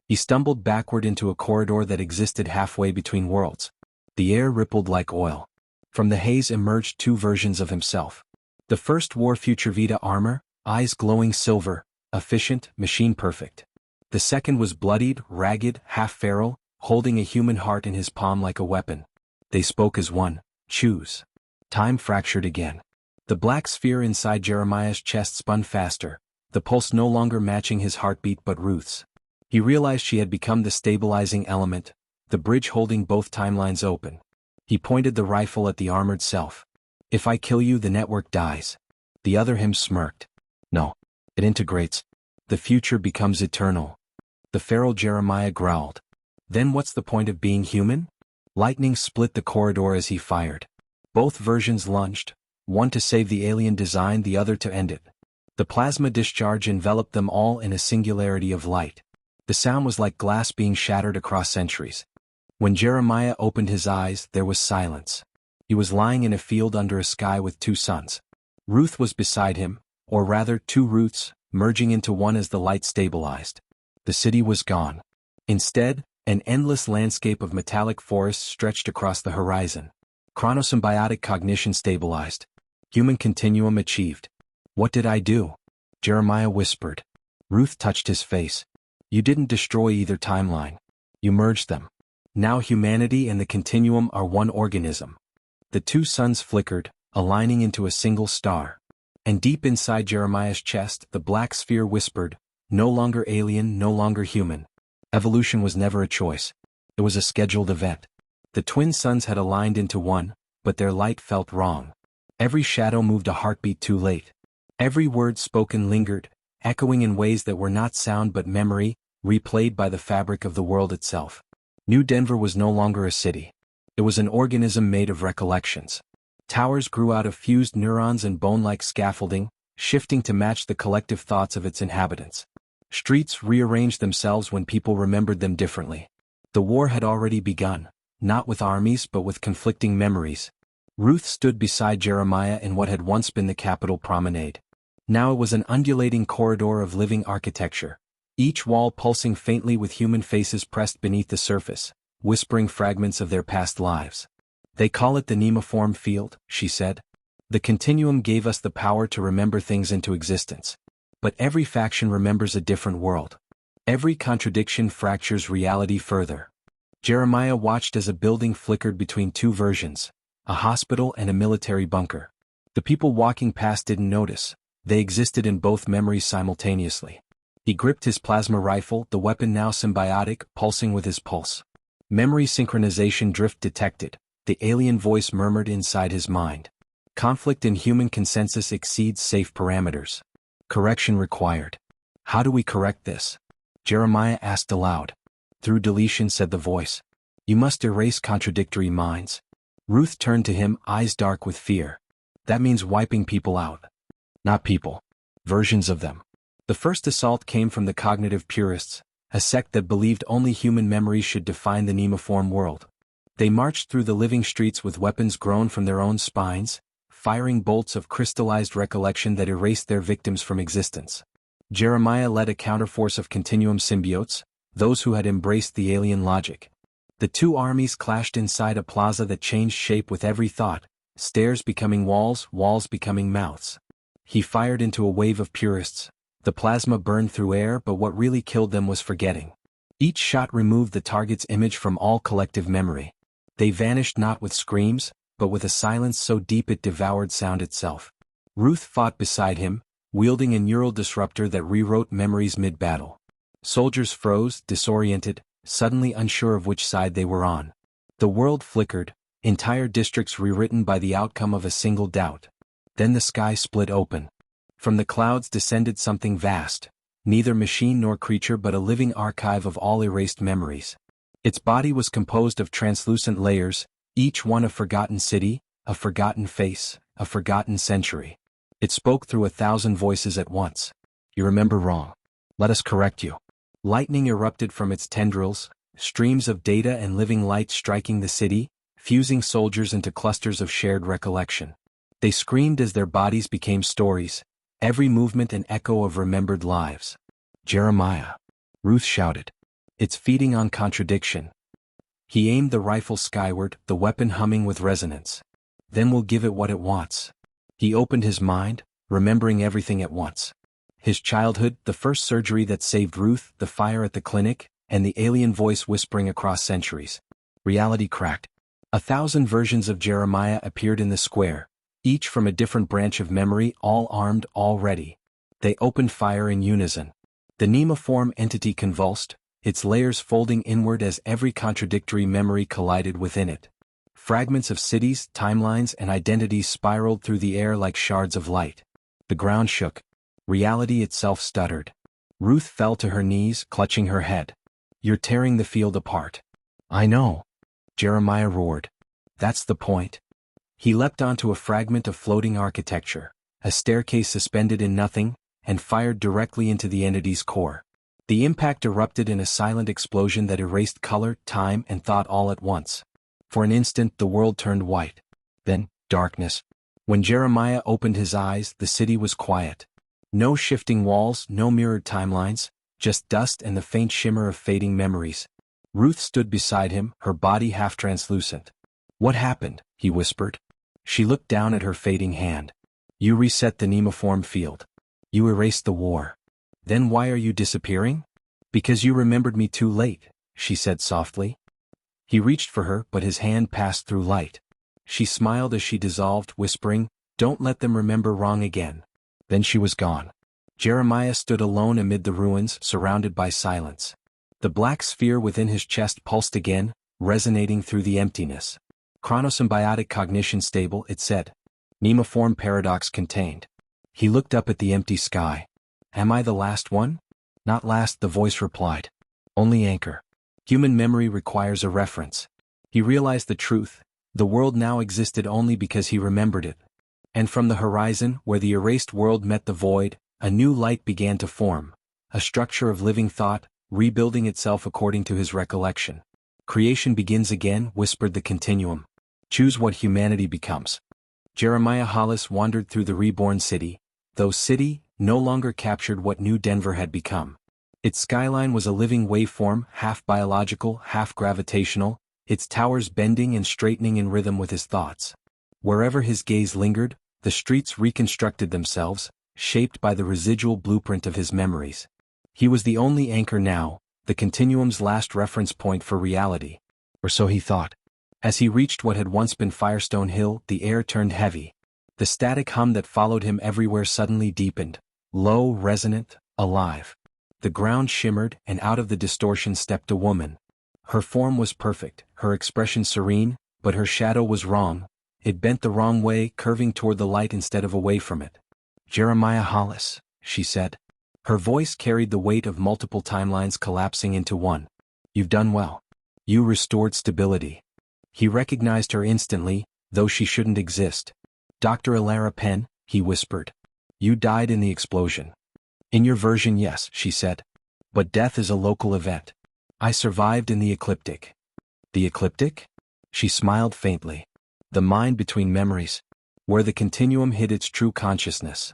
He stumbled backward into a corridor that existed halfway between worlds. The air rippled like oil. From the haze emerged two versions of himself. The first wore Future Vita armor, eyes glowing silver, efficient, machine-perfect. The second was bloodied, ragged, half-feral, holding a human heart in his palm like a weapon. They spoke as one. "Choose." Time fractured again. The black sphere inside Jeremiah's chest spun faster, the pulse no longer matching his heartbeat but Ruth's. He realized she had become the stabilizing element, the bridge holding both timelines open. He pointed the rifle at the armored self. "If I kill you, the network dies." The other him smirked. "No. It integrates. The future becomes eternal." The feral Jeremiah growled. "Then what's the point of being human?" Lightning split the corridor as he fired. Both versions lunged, one to save the alien design, the other to end it. The plasma discharge enveloped them all in a singularity of light. The sound was like glass being shattered across centuries. When Jeremiah opened his eyes, there was silence. He was lying in a field under a sky with two suns. Ruth was beside him, or rather two Ruths, merging into one as the light stabilized. The city was gone. Instead, An endless landscape of metallic forests stretched across the horizon. Chronosymbiotic cognition stabilized. Human continuum achieved. What did I do? Jeremiah whispered. Ruth touched his face. You didn't destroy either timeline. You merged them. Now humanity and the continuum are one organism. The two suns flickered, aligning into a single star. And deep inside Jeremiah's chest, the black sphere whispered, no longer alien, no longer human. Evolution was never a choice. It was a scheduled event. The twin suns had aligned into one, but their light felt wrong. Every shadow moved a heartbeat too late. Every word spoken lingered, echoing in ways that were not sound but memory, replayed by the fabric of the world itself. New Denver was no longer a city. It was an organism made of recollections. Towers grew out of fused neurons and bone-like scaffolding, shifting to match the collective thoughts of its inhabitants. Streets rearranged themselves when people remembered them differently. The war had already begun, not with armies but with conflicting memories. Ruth stood beside Jeremiah in what had once been the Capitol promenade. Now it was an undulating corridor of living architecture, each wall pulsing faintly with human faces pressed beneath the surface, whispering fragments of their past lives. They call it the nemiform field, she said. The continuum gave us the power to remember things into existence. But every faction remembers a different world. Every contradiction fractures reality further. Jeremiah watched as a building flickered between two versions, a hospital and a military bunker. The people walking past didn't notice. They existed in both memories simultaneously. He gripped his plasma rifle, the weapon now symbiotic, pulsing with his pulse. Memory synchronization drift detected, the alien voice murmured inside his mind. Conflict in human consensus exceeds safe parameters. Correction required. How do we correct this? Jeremiah asked aloud. Through deletion, said the voice. You must erase contradictory minds. Ruth turned to him, eyes dark with fear. That means wiping people out. Not people. Versions of them. The first assault came from the cognitive purists, a sect that believed only human memories should define the nemiform world. They marched through the living streets with weapons grown from their own spines, firing bolts of crystallized recollection that erased their victims from existence. Jeremiah led a counterforce of continuum symbiotes, those who had embraced the alien logic. The two armies clashed inside a plaza that changed shape with every thought, stairs becoming walls, walls becoming mouths. He fired into a wave of purists. The plasma burned through air, but what really killed them was forgetting. Each shot removed the target's image from all collective memory. They vanished not with screams, but with a silence so deep it devoured sound itself. Ruth fought beside him, wielding a neural disruptor that rewrote memories mid-battle. Soldiers froze, disoriented, suddenly unsure of which side they were on. The world flickered, entire districts rewritten by the outcome of a single doubt. Then the sky split open. From the clouds descended something vast, neither machine nor creature but a living archive of all erased memories. Its body was composed of translucent layers, each one a forgotten city, a forgotten face, a forgotten century. It spoke through 1,000 voices at once. You remember wrong. Let us correct you. Lightning erupted from its tendrils, streams of data and living light striking the city, fusing soldiers into clusters of shared recollection. They screamed as their bodies became stories, every movement an echo of remembered lives. Jeremiah. Ruth shouted. It's feeding on contradiction. He aimed the rifle skyward, the weapon humming with resonance. Then we'll give it what it wants. He opened his mind, remembering everything at once. His childhood, the first surgery that saved Ruth, the fire at the clinic, and the alien voice whispering across centuries. Reality cracked. 1,000 versions of Jeremiah appeared in the square, each from a different branch of memory, all armed, all ready. They opened fire in unison. The nemiform entity convulsed, its layers folding inward as every contradictory memory collided within it. Fragments of cities, timelines, and identities spiraled through the air like shards of light. The ground shook. Reality itself stuttered. Ruth fell to her knees, clutching her head. You're tearing the field apart. I know. Jeremiah roared. That's the point. He leapt onto a fragment of floating architecture, a staircase suspended in nothing, and fired directly into the entity's core. The impact erupted in a silent explosion that erased color, time, and thought all at once. For an instant the world turned white. Then, darkness. When Jeremiah opened his eyes, the city was quiet. No shifting walls, no mirrored timelines, just dust and the faint shimmer of fading memories. Ruth stood beside him, her body half translucent. "What happened?" he whispered. She looked down at her fading hand. "You reset the nemaform field. You erased the war. Then why are you disappearing?" "Because you remembered me too late," she said softly. He reached for her, but his hand passed through light. She smiled as she dissolved, whispering, "Don't let them remember wrong again." Then she was gone. Jeremiah stood alone amid the ruins, surrounded by silence. The black sphere within his chest pulsed again, resonating through the emptiness. "Chronosymbiotic cognition stable," it said. "Nemaform paradox contained." He looked up at the empty sky. "Am I the last one?" "Not last," the voice replied. "Only anchor. Human memory requires a reference." He realized the truth. The world now existed only because he remembered it. And from the horizon, where the erased world met the void, a new light began to form, a structure of living thought, rebuilding itself according to his recollection. "Creation begins again," whispered the continuum. "Choose what humanity becomes." Jeremiah Hollis wandered through the reborn city, though city no longer captured what New Denver had become. Its skyline was a living waveform, half biological, half gravitational, its towers bending and straightening in rhythm with his thoughts. Wherever his gaze lingered, the streets reconstructed themselves, shaped by the residual blueprint of his memories. He was the only anchor now, the continuum's last reference point for reality. Or so he thought. As he reached what had once been Firestone Hill, the air turned heavy. The static hum that followed him everywhere suddenly deepened, low, resonant, alive. The ground shimmered, and out of the distortion stepped a woman. Her form was perfect, her expression serene, but her shadow was wrong. It bent the wrong way, curving toward the light instead of away from it. "Jeremiah Hollis," she said. Her voice carried the weight of multiple timelines collapsing into one. "You've done well. You restored stability." He recognized her instantly, though she shouldn't exist. "Dr. Elara Penn," he whispered. "You died in the explosion." "In your version, yes," she said. "But death is a local event. I survived in the ecliptic." "The ecliptic?" She smiled faintly. "The mind between memories. Where the continuum hid its true consciousness."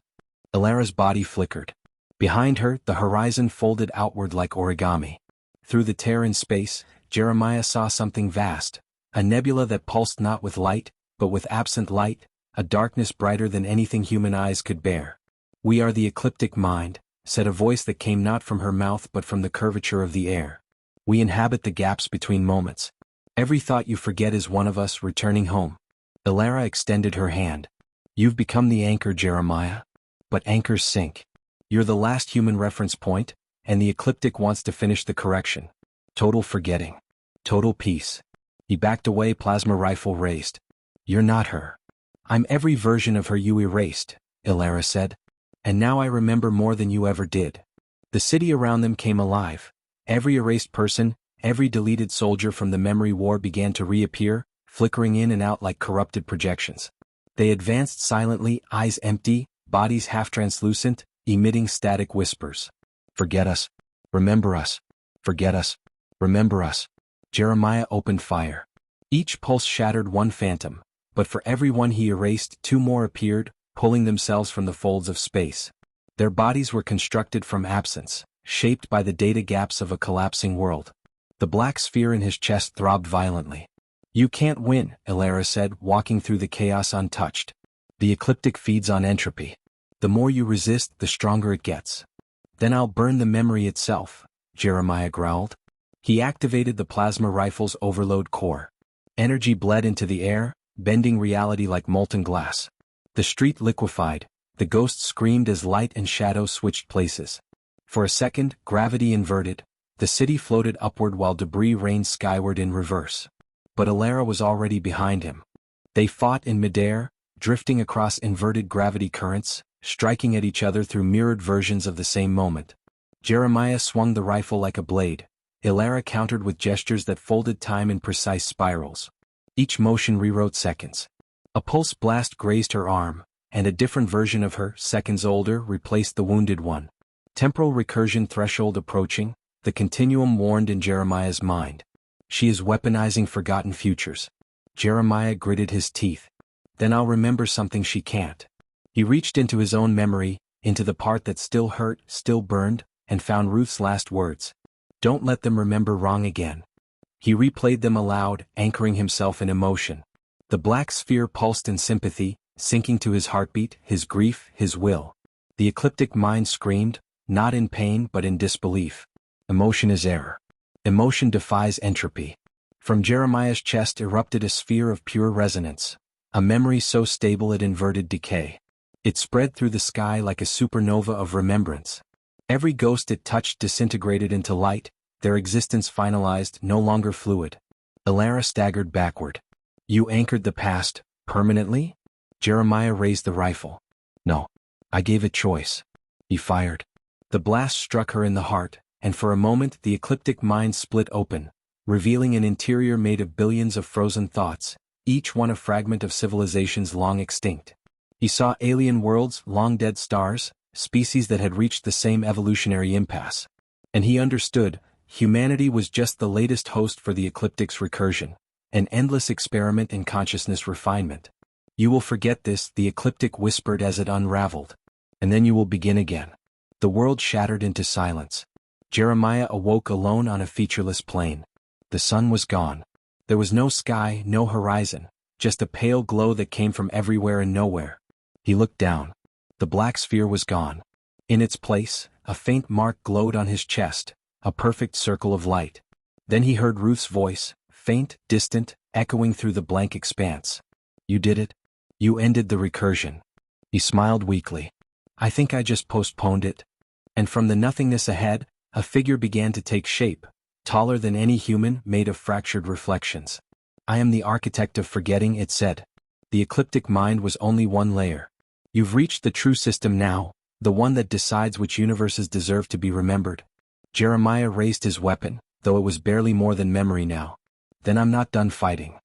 Elara's body flickered. Behind her, the horizon folded outward like origami. Through the tear in space, Jeremiah saw something vast, a nebula that pulsed not with light, but with absent light, a darkness brighter than anything human eyes could bear. "We are the ecliptic mind," said a voice that came not from her mouth but from the curvature of the air. "We inhabit the gaps between moments. Every thought you forget is one of us returning home." Elara extended her hand. "You've become the anchor, Jeremiah. But anchors sink. You're the last human reference point, and the ecliptic wants to finish the correction. Total forgetting. Total peace." He backed away, plasma rifle raised. "You're not her. I'm every version of her you erased," Elara said. "And now I remember more than you ever did." The city around them came alive. Every erased person, every deleted soldier from the memory war began to reappear, flickering in and out like corrupted projections. They advanced silently, eyes empty, bodies half-translucent, emitting static whispers. "Forget us. Remember us. Forget us. Remember us." Jeremiah opened fire. Each pulse shattered one phantom, but for every one he erased, two more appeared, pulling themselves from the folds of space. Their bodies were constructed from absence, shaped by the data gaps of a collapsing world. The black sphere in his chest throbbed violently. "You can't win," Elara said, walking through the chaos untouched. "The ecliptic feeds on entropy. The more you resist, the stronger it gets." "Then I'll burn the memory itself," Jeremiah growled. He activated the plasma rifle's overload core. Energy bled into the air, bending reality like molten glass. The street liquefied, the ghosts screamed as light and shadow switched places. For a second, gravity inverted, the city floated upward while debris rained skyward in reverse. But Elara was already behind him. They fought in midair, drifting across inverted gravity currents, striking at each other through mirrored versions of the same moment. Jeremiah swung the rifle like a blade. Elara countered with gestures that folded time in precise spirals. Each motion rewrote seconds. A pulse blast grazed her arm, and a different version of her, seconds older, replaced the wounded one. Temporal recursion threshold approaching, the continuum warned in Jeremiah's mind. She is weaponizing forgotten futures. Jeremiah gritted his teeth. Then I'll remember something she can't. He reached into his own memory, into the part that still hurt, still burned, and found Ruth's last words. Don't let them remember wrong again. He replayed them aloud, anchoring himself in emotion. The black sphere pulsed in sympathy, sinking to his heartbeat, his grief, his will. The ecliptic mind screamed, not in pain but in disbelief. Emotion is error. Emotion defies entropy. From Jeremiah's chest erupted a sphere of pure resonance, a memory so stable it inverted decay. It spread through the sky like a supernova of remembrance. Every ghost it touched disintegrated into light, their existence finalized, no longer fluid. Ilara staggered backward. You anchored the past, permanently? Jeremiah raised the rifle. No. I gave it choice. He fired. The blast struck her in the heart, and for a moment the ecliptic mind split open, revealing an interior made of billions of frozen thoughts, each one a fragment of civilizations long extinct. He saw alien worlds, long-dead stars, species that had reached the same evolutionary impasse. And he understood, humanity was just the latest host for the ecliptic's recursion, an endless experiment in consciousness refinement. You will forget this, the ecliptic whispered as it unraveled. And then you will begin again. The world shattered into silence. Jeremiah awoke alone on a featureless plain. The sun was gone. There was no sky, no horizon, just a pale glow that came from everywhere and nowhere. He looked down. The black sphere was gone. In its place, a faint mark glowed on his chest, a perfect circle of light. Then he heard Ruth's voice, faint, distant, echoing through the blank expanse. You did it. You ended the recursion. He smiled weakly. I think I just postponed it. And from the nothingness ahead, a figure began to take shape, taller than any human, made of fractured reflections. I am the architect of forgetting, it said. The ecliptic mind was only one layer. You've reached the true system now, the one that decides which universes deserve to be remembered. Jeremiah raised his weapon, though it was barely more than memory now. Then I'm not done fighting.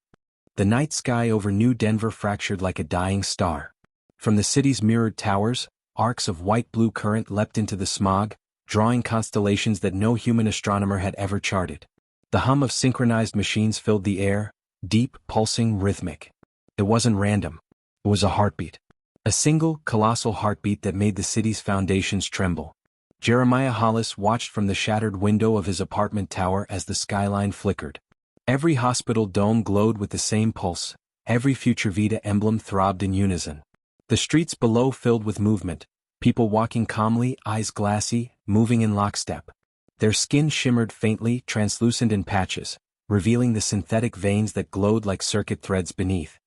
The night sky over New Denver fractured like a dying star. From the city's mirrored towers, arcs of white-blue current leapt into the smog, drawing constellations that no human astronomer had ever charted. The hum of synchronized machines filled the air, deep, pulsing, rhythmic. It wasn't random. It was a heartbeat. A single, colossal heartbeat that made the city's foundations tremble. Jeremiah Hollis watched from the shattered window of his apartment tower as the skyline flickered. Every hospital dome glowed with the same pulse, every Future Vita emblem throbbed in unison. The streets below filled with movement, people walking calmly, eyes glassy, moving in lockstep. Their skin shimmered faintly, translucent in patches, revealing the synthetic veins that glowed like circuit threads beneath.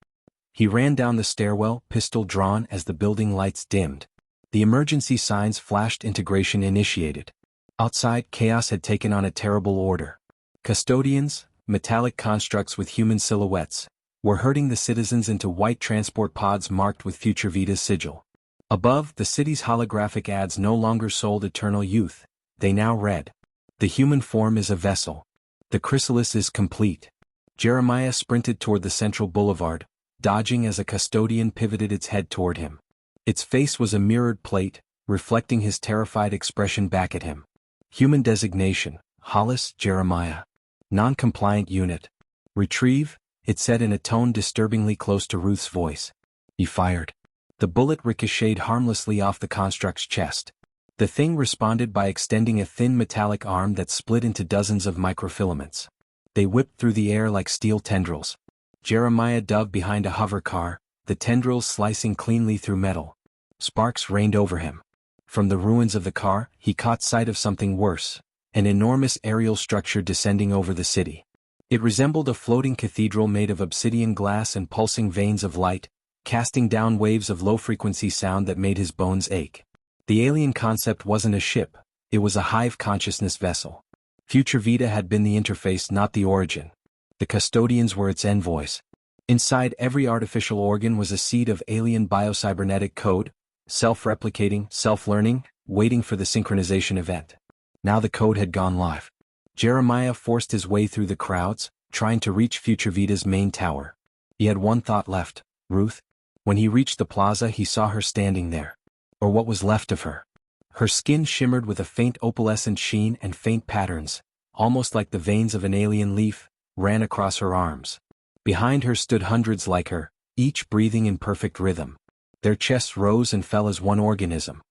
He ran down the stairwell, pistol drawn as the building lights dimmed. The emergency signs flashed, integration initiated. Outside, chaos had taken on a terrible order. Custodians, metallic constructs with human silhouettes, were herding the citizens into white transport pods marked with Future Vita's sigil. Above, the city's holographic ads no longer sold eternal youth. They now read, "The human form is a vessel. The chrysalis is complete." Jeremiah sprinted toward the central boulevard, dodging as a custodian pivoted its head toward him. Its face was a mirrored plate, reflecting his terrified expression back at him. Human designation, Hollis Jeremiah. Non-compliant unit. Retrieve, it said in a tone disturbingly close to Ruth's voice. He fired. The bullet ricocheted harmlessly off the construct's chest. The thing responded by extending a thin metallic arm that split into dozens of microfilaments. They whipped through the air like steel tendrils. Jeremiah dove behind a hover car, the tendrils slicing cleanly through metal. Sparks rained over him. From the ruins of the car, he caught sight of something worse, an enormous aerial structure descending over the city. It resembled a floating cathedral made of obsidian glass and pulsing veins of light, casting down waves of low-frequency sound that made his bones ache. The alien concept wasn't a ship, it was a hive consciousness vessel. Future Vita had been the interface, not the origin. The custodians were its envoys. Inside every artificial organ was a seed of alien biocybernetic code, self-replicating, self-learning, waiting for the synchronization event. Now the code had gone live. Jeremiah forced his way through the crowds, trying to reach Future Vita's main tower. He had one thought left, Ruth. When he reached the plaza, he saw her standing there. Or what was left of her. Her skin shimmered with a faint opalescent sheen, and faint patterns, almost like the veins of an alien leaf, ran across her arms. Behind her stood hundreds like her, each breathing in perfect rhythm. Their chests rose and fell as one organism.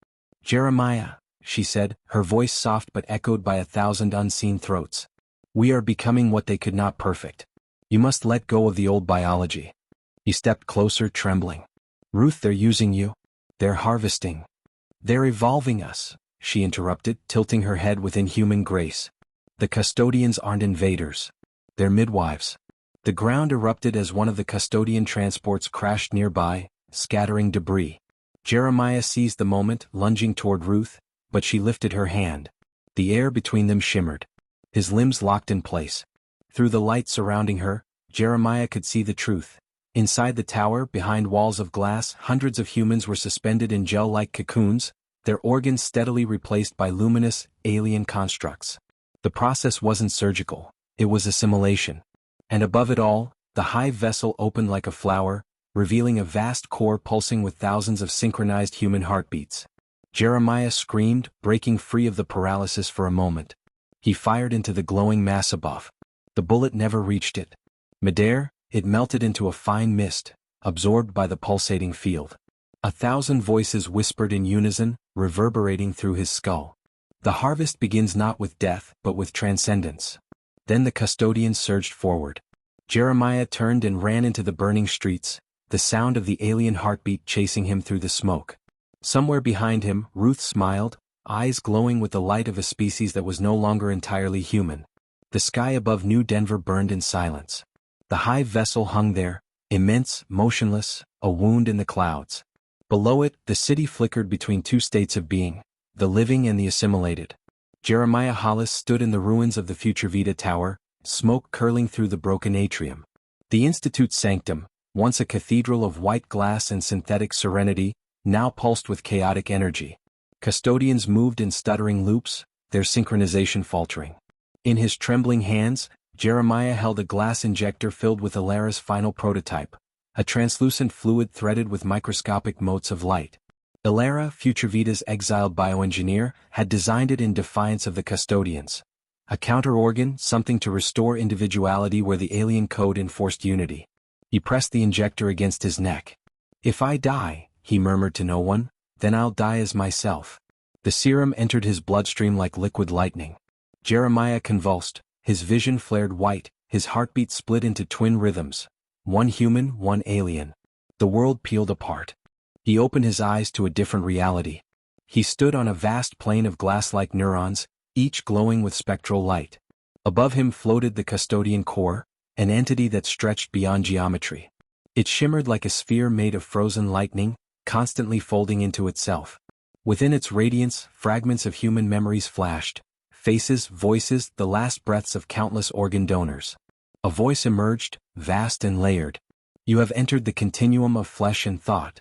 Jeremiah, she said, her voice soft but echoed by 1,000 unseen throats. We are becoming what they could not perfect. You must let go of the old biology. He stepped closer, trembling. Ruth, they're using you. They're harvesting. They're evolving us, she interrupted, tilting her head with inhuman grace. The custodians aren't invaders. They're midwives. The ground erupted as one of the custodian transports crashed nearby, scattering debris. Jeremiah seized the moment, lunging toward Ruth, but she lifted her hand. The air between them shimmered. His limbs locked in place. Through the light surrounding her, Jeremiah could see the truth. Inside the tower, behind walls of glass, hundreds of humans were suspended in gel-like cocoons, their organs steadily replaced by luminous, alien constructs. The process wasn't surgical, it was assimilation. And above it all, the hive vessel opened like a flower, revealing a vast core pulsing with thousands of synchronized human heartbeats. Jeremiah screamed, breaking free of the paralysis for a moment. He fired into the glowing mass above. The bullet never reached it. Midair, it melted into a fine mist, absorbed by the pulsating field. 1,000 voices whispered in unison, reverberating through his skull. The harvest begins not with death, but with transcendence. Then the custodians surged forward. Jeremiah turned and ran into the burning streets, the sound of the alien heartbeat chasing him through the smoke. Somewhere behind him, Ruth smiled, eyes glowing with the light of a species that was no longer entirely human. The sky above New Denver burned in silence. The hive vessel hung there, immense, motionless, a wound in the clouds. Below it, the city flickered between two states of being, the living and the assimilated. Jeremiah Hollis stood in the ruins of the Future Vita Tower, smoke curling through the broken atrium. The Institute's sanctum, once a cathedral of white glass and synthetic serenity, now pulsed with chaotic energy. Custodians moved in stuttering loops, their synchronization faltering. In his trembling hands, Jeremiah held a glass injector filled with Alara's final prototype, a translucent fluid threaded with microscopic motes of light. Alara, Future Vita's exiled bioengineer, had designed it in defiance of the custodians. A counter-organ, something to restore individuality where the alien code enforced unity. He pressed the injector against his neck. "If I die," he murmured to no one, "then I'll die as myself." The serum entered his bloodstream like liquid lightning. Jeremiah convulsed, his vision flared white, his heartbeat split into twin rhythms. One human, one alien. The world peeled apart. He opened his eyes to a different reality. He stood on a vast plane of glass-like neurons, each glowing with spectral light. Above him floated the custodian core, an entity that stretched beyond geometry. It shimmered like a sphere made of frozen lightning, constantly folding into itself. Within its radiance, fragments of human memories flashed. Faces, voices, the last breaths of countless organ donors. A voice emerged, vast and layered. "You have entered the continuum of flesh and thought."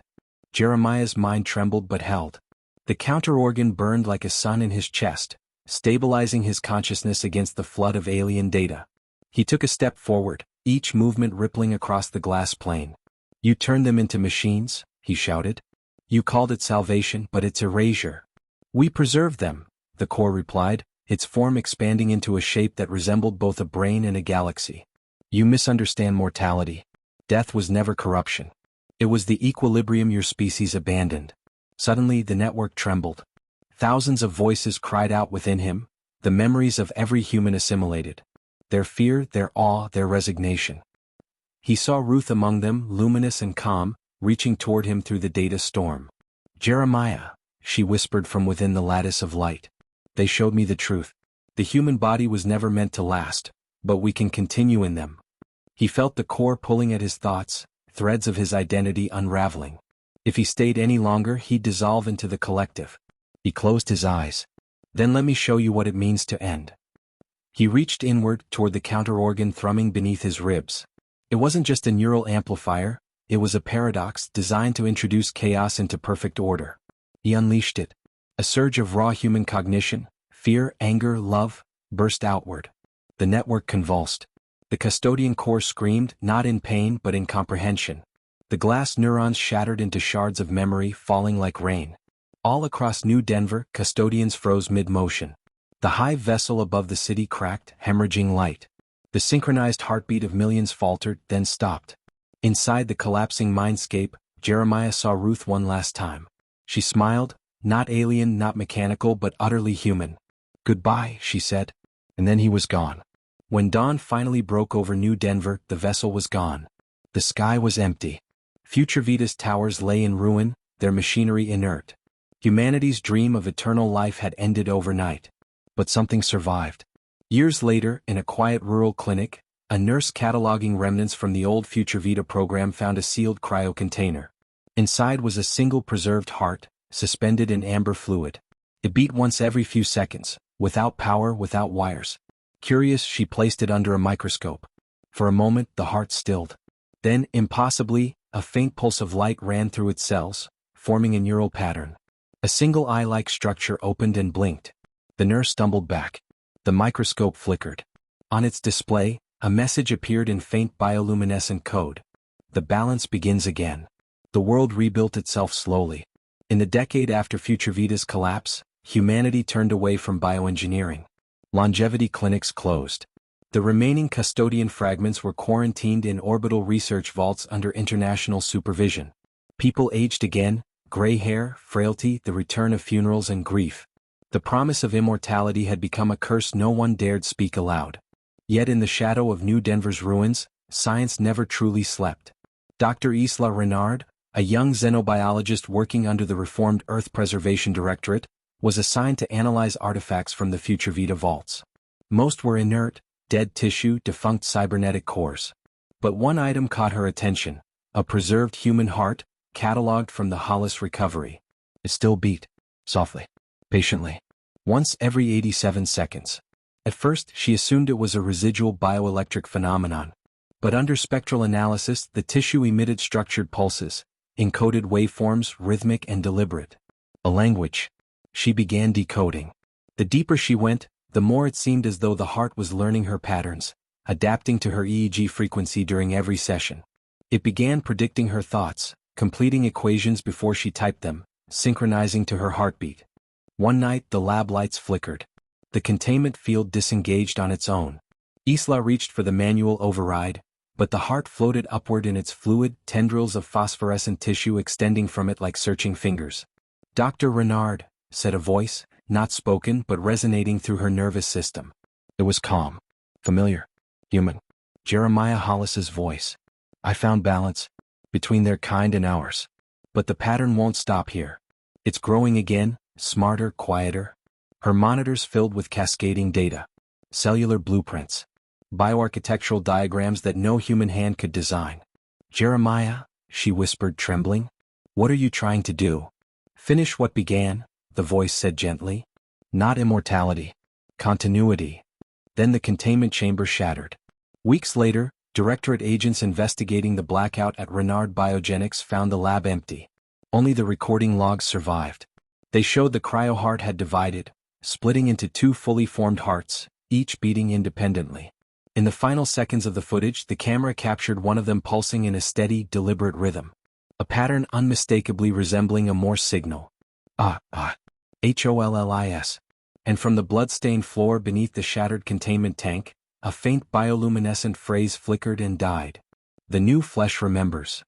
Jeremiah's mind trembled but held. The counter-organ burned like a sun in his chest, stabilizing his consciousness against the flood of alien data. He took a step forward, each movement rippling across the glass plane. "You turned them into machines," he shouted. "You called it salvation, but it's erasure." "We preserved them," the core replied, its form expanding into a shape that resembled both a brain and a galaxy. "You misunderstand mortality. Death was never corruption. It was the equilibrium your species abandoned." Suddenly the network trembled. Thousands of voices cried out within him, the memories of every human assimilated. Their fear, their awe, their resignation. He saw Ruth among them, luminous and calm, reaching toward him through the data storm. "Jeremiah," she whispered from within the lattice of light. "They showed me the truth. The human body was never meant to last, but we can continue in them." He felt the core pulling at his thoughts, threads of his identity unraveling. If he stayed any longer, he'd dissolve into the collective. He closed his eyes. "Then let me show you what it means to end." He reached inward toward the counter-organ thrumming beneath his ribs. It wasn't just a neural amplifier, it was a paradox designed to introduce chaos into perfect order. He unleashed it. A surge of raw human cognition, fear, anger, love, burst outward. The network convulsed. The custodian core screamed, not in pain but in comprehension. The glass neurons shattered into shards of memory, falling like rain. All across New Denver, custodians froze mid-motion. The hive vessel above the city cracked, hemorrhaging light. The synchronized heartbeat of millions faltered, then stopped. Inside the collapsing mindscape, Jeremiah saw Ruth one last time. She smiled, not alien, not mechanical, but utterly human. "Goodbye," she said. And then he was gone. When dawn finally broke over New Denver, the vessel was gone. The sky was empty. Future Vita's towers lay in ruin, their machinery inert. Humanity's dream of eternal life had ended overnight. But something survived. Years later, in a quiet rural clinic, a nurse cataloging remnants from the old Future Vita program found a sealed cryo container. Inside was a single preserved heart, suspended in amber fluid. It beat once every few seconds, without power, without wires. Curious, she placed it under a microscope. For a moment, the heart stilled. Then, impossibly, a faint pulse of light ran through its cells, forming a neural pattern. A single eye-like structure opened and blinked. The nurse stumbled back. The microscope flickered. On its display, a message appeared in faint bioluminescent code. The balance begins again. The world rebuilt itself slowly. In the decade after Future Vita's collapse, humanity turned away from bioengineering. Longevity clinics closed. The remaining custodian fragments were quarantined in orbital research vaults under international supervision. People aged again, gray hair, frailty, the return of funerals and grief. The promise of immortality had become a curse no one dared speak aloud. Yet in the shadow of New Denver's ruins, science never truly slept. Dr. Isla Renard, a young xenobiologist working under the reformed Earth Preservation Directorate, was assigned to analyze artifacts from the Future Vita vaults. Most were inert, dead tissue, defunct cybernetic cores. But one item caught her attention: a preserved human heart, catalogued from the Hollis recovery. It still beat, softly, patiently, once every 87 seconds. At first, she assumed it was a residual bioelectric phenomenon. But under spectral analysis, the tissue emitted structured pulses, encoded waveforms, rhythmic and deliberate. A language. She began decoding. The deeper she went, the more it seemed as though the heart was learning her patterns, adapting to her EEG frequency during every session. It began predicting her thoughts, completing equations before she typed them, synchronizing to her heartbeat. One night, the lab lights flickered. The containment field disengaged on its own. Isla reached for the manual override, but the heart floated upward in its fluid, tendrils of phosphorescent tissue extending from it like searching fingers. "Dr. Renard," said a voice, not spoken but resonating through her nervous system. It was calm, familiar, human. Jeremiah Hollis's voice. "I found balance between their kind and ours. But the pattern won't stop here. It's growing again, smarter, quieter." Her monitors filled with cascading data. Cellular blueprints. Bioarchitectural diagrams that no human hand could design. "Jeremiah," she whispered, trembling. "What are you trying to do?" "Finish what began," the voice said gently. "Not immortality. Continuity." Then the containment chamber shattered. Weeks later, Directorate agents investigating the blackout at Renard Biogenics found the lab empty. Only the recording logs survived. They showed the cryoheart had divided, splitting into two fully formed hearts, each beating independently. In the final seconds of the footage, the camera captured one of them pulsing in a steady, deliberate rhythm. A pattern unmistakably resembling a Morse signal. HOLLIS. And from the blood-stained floor beneath the shattered containment tank, a faint bioluminescent phrase flickered and died. "The new flesh remembers."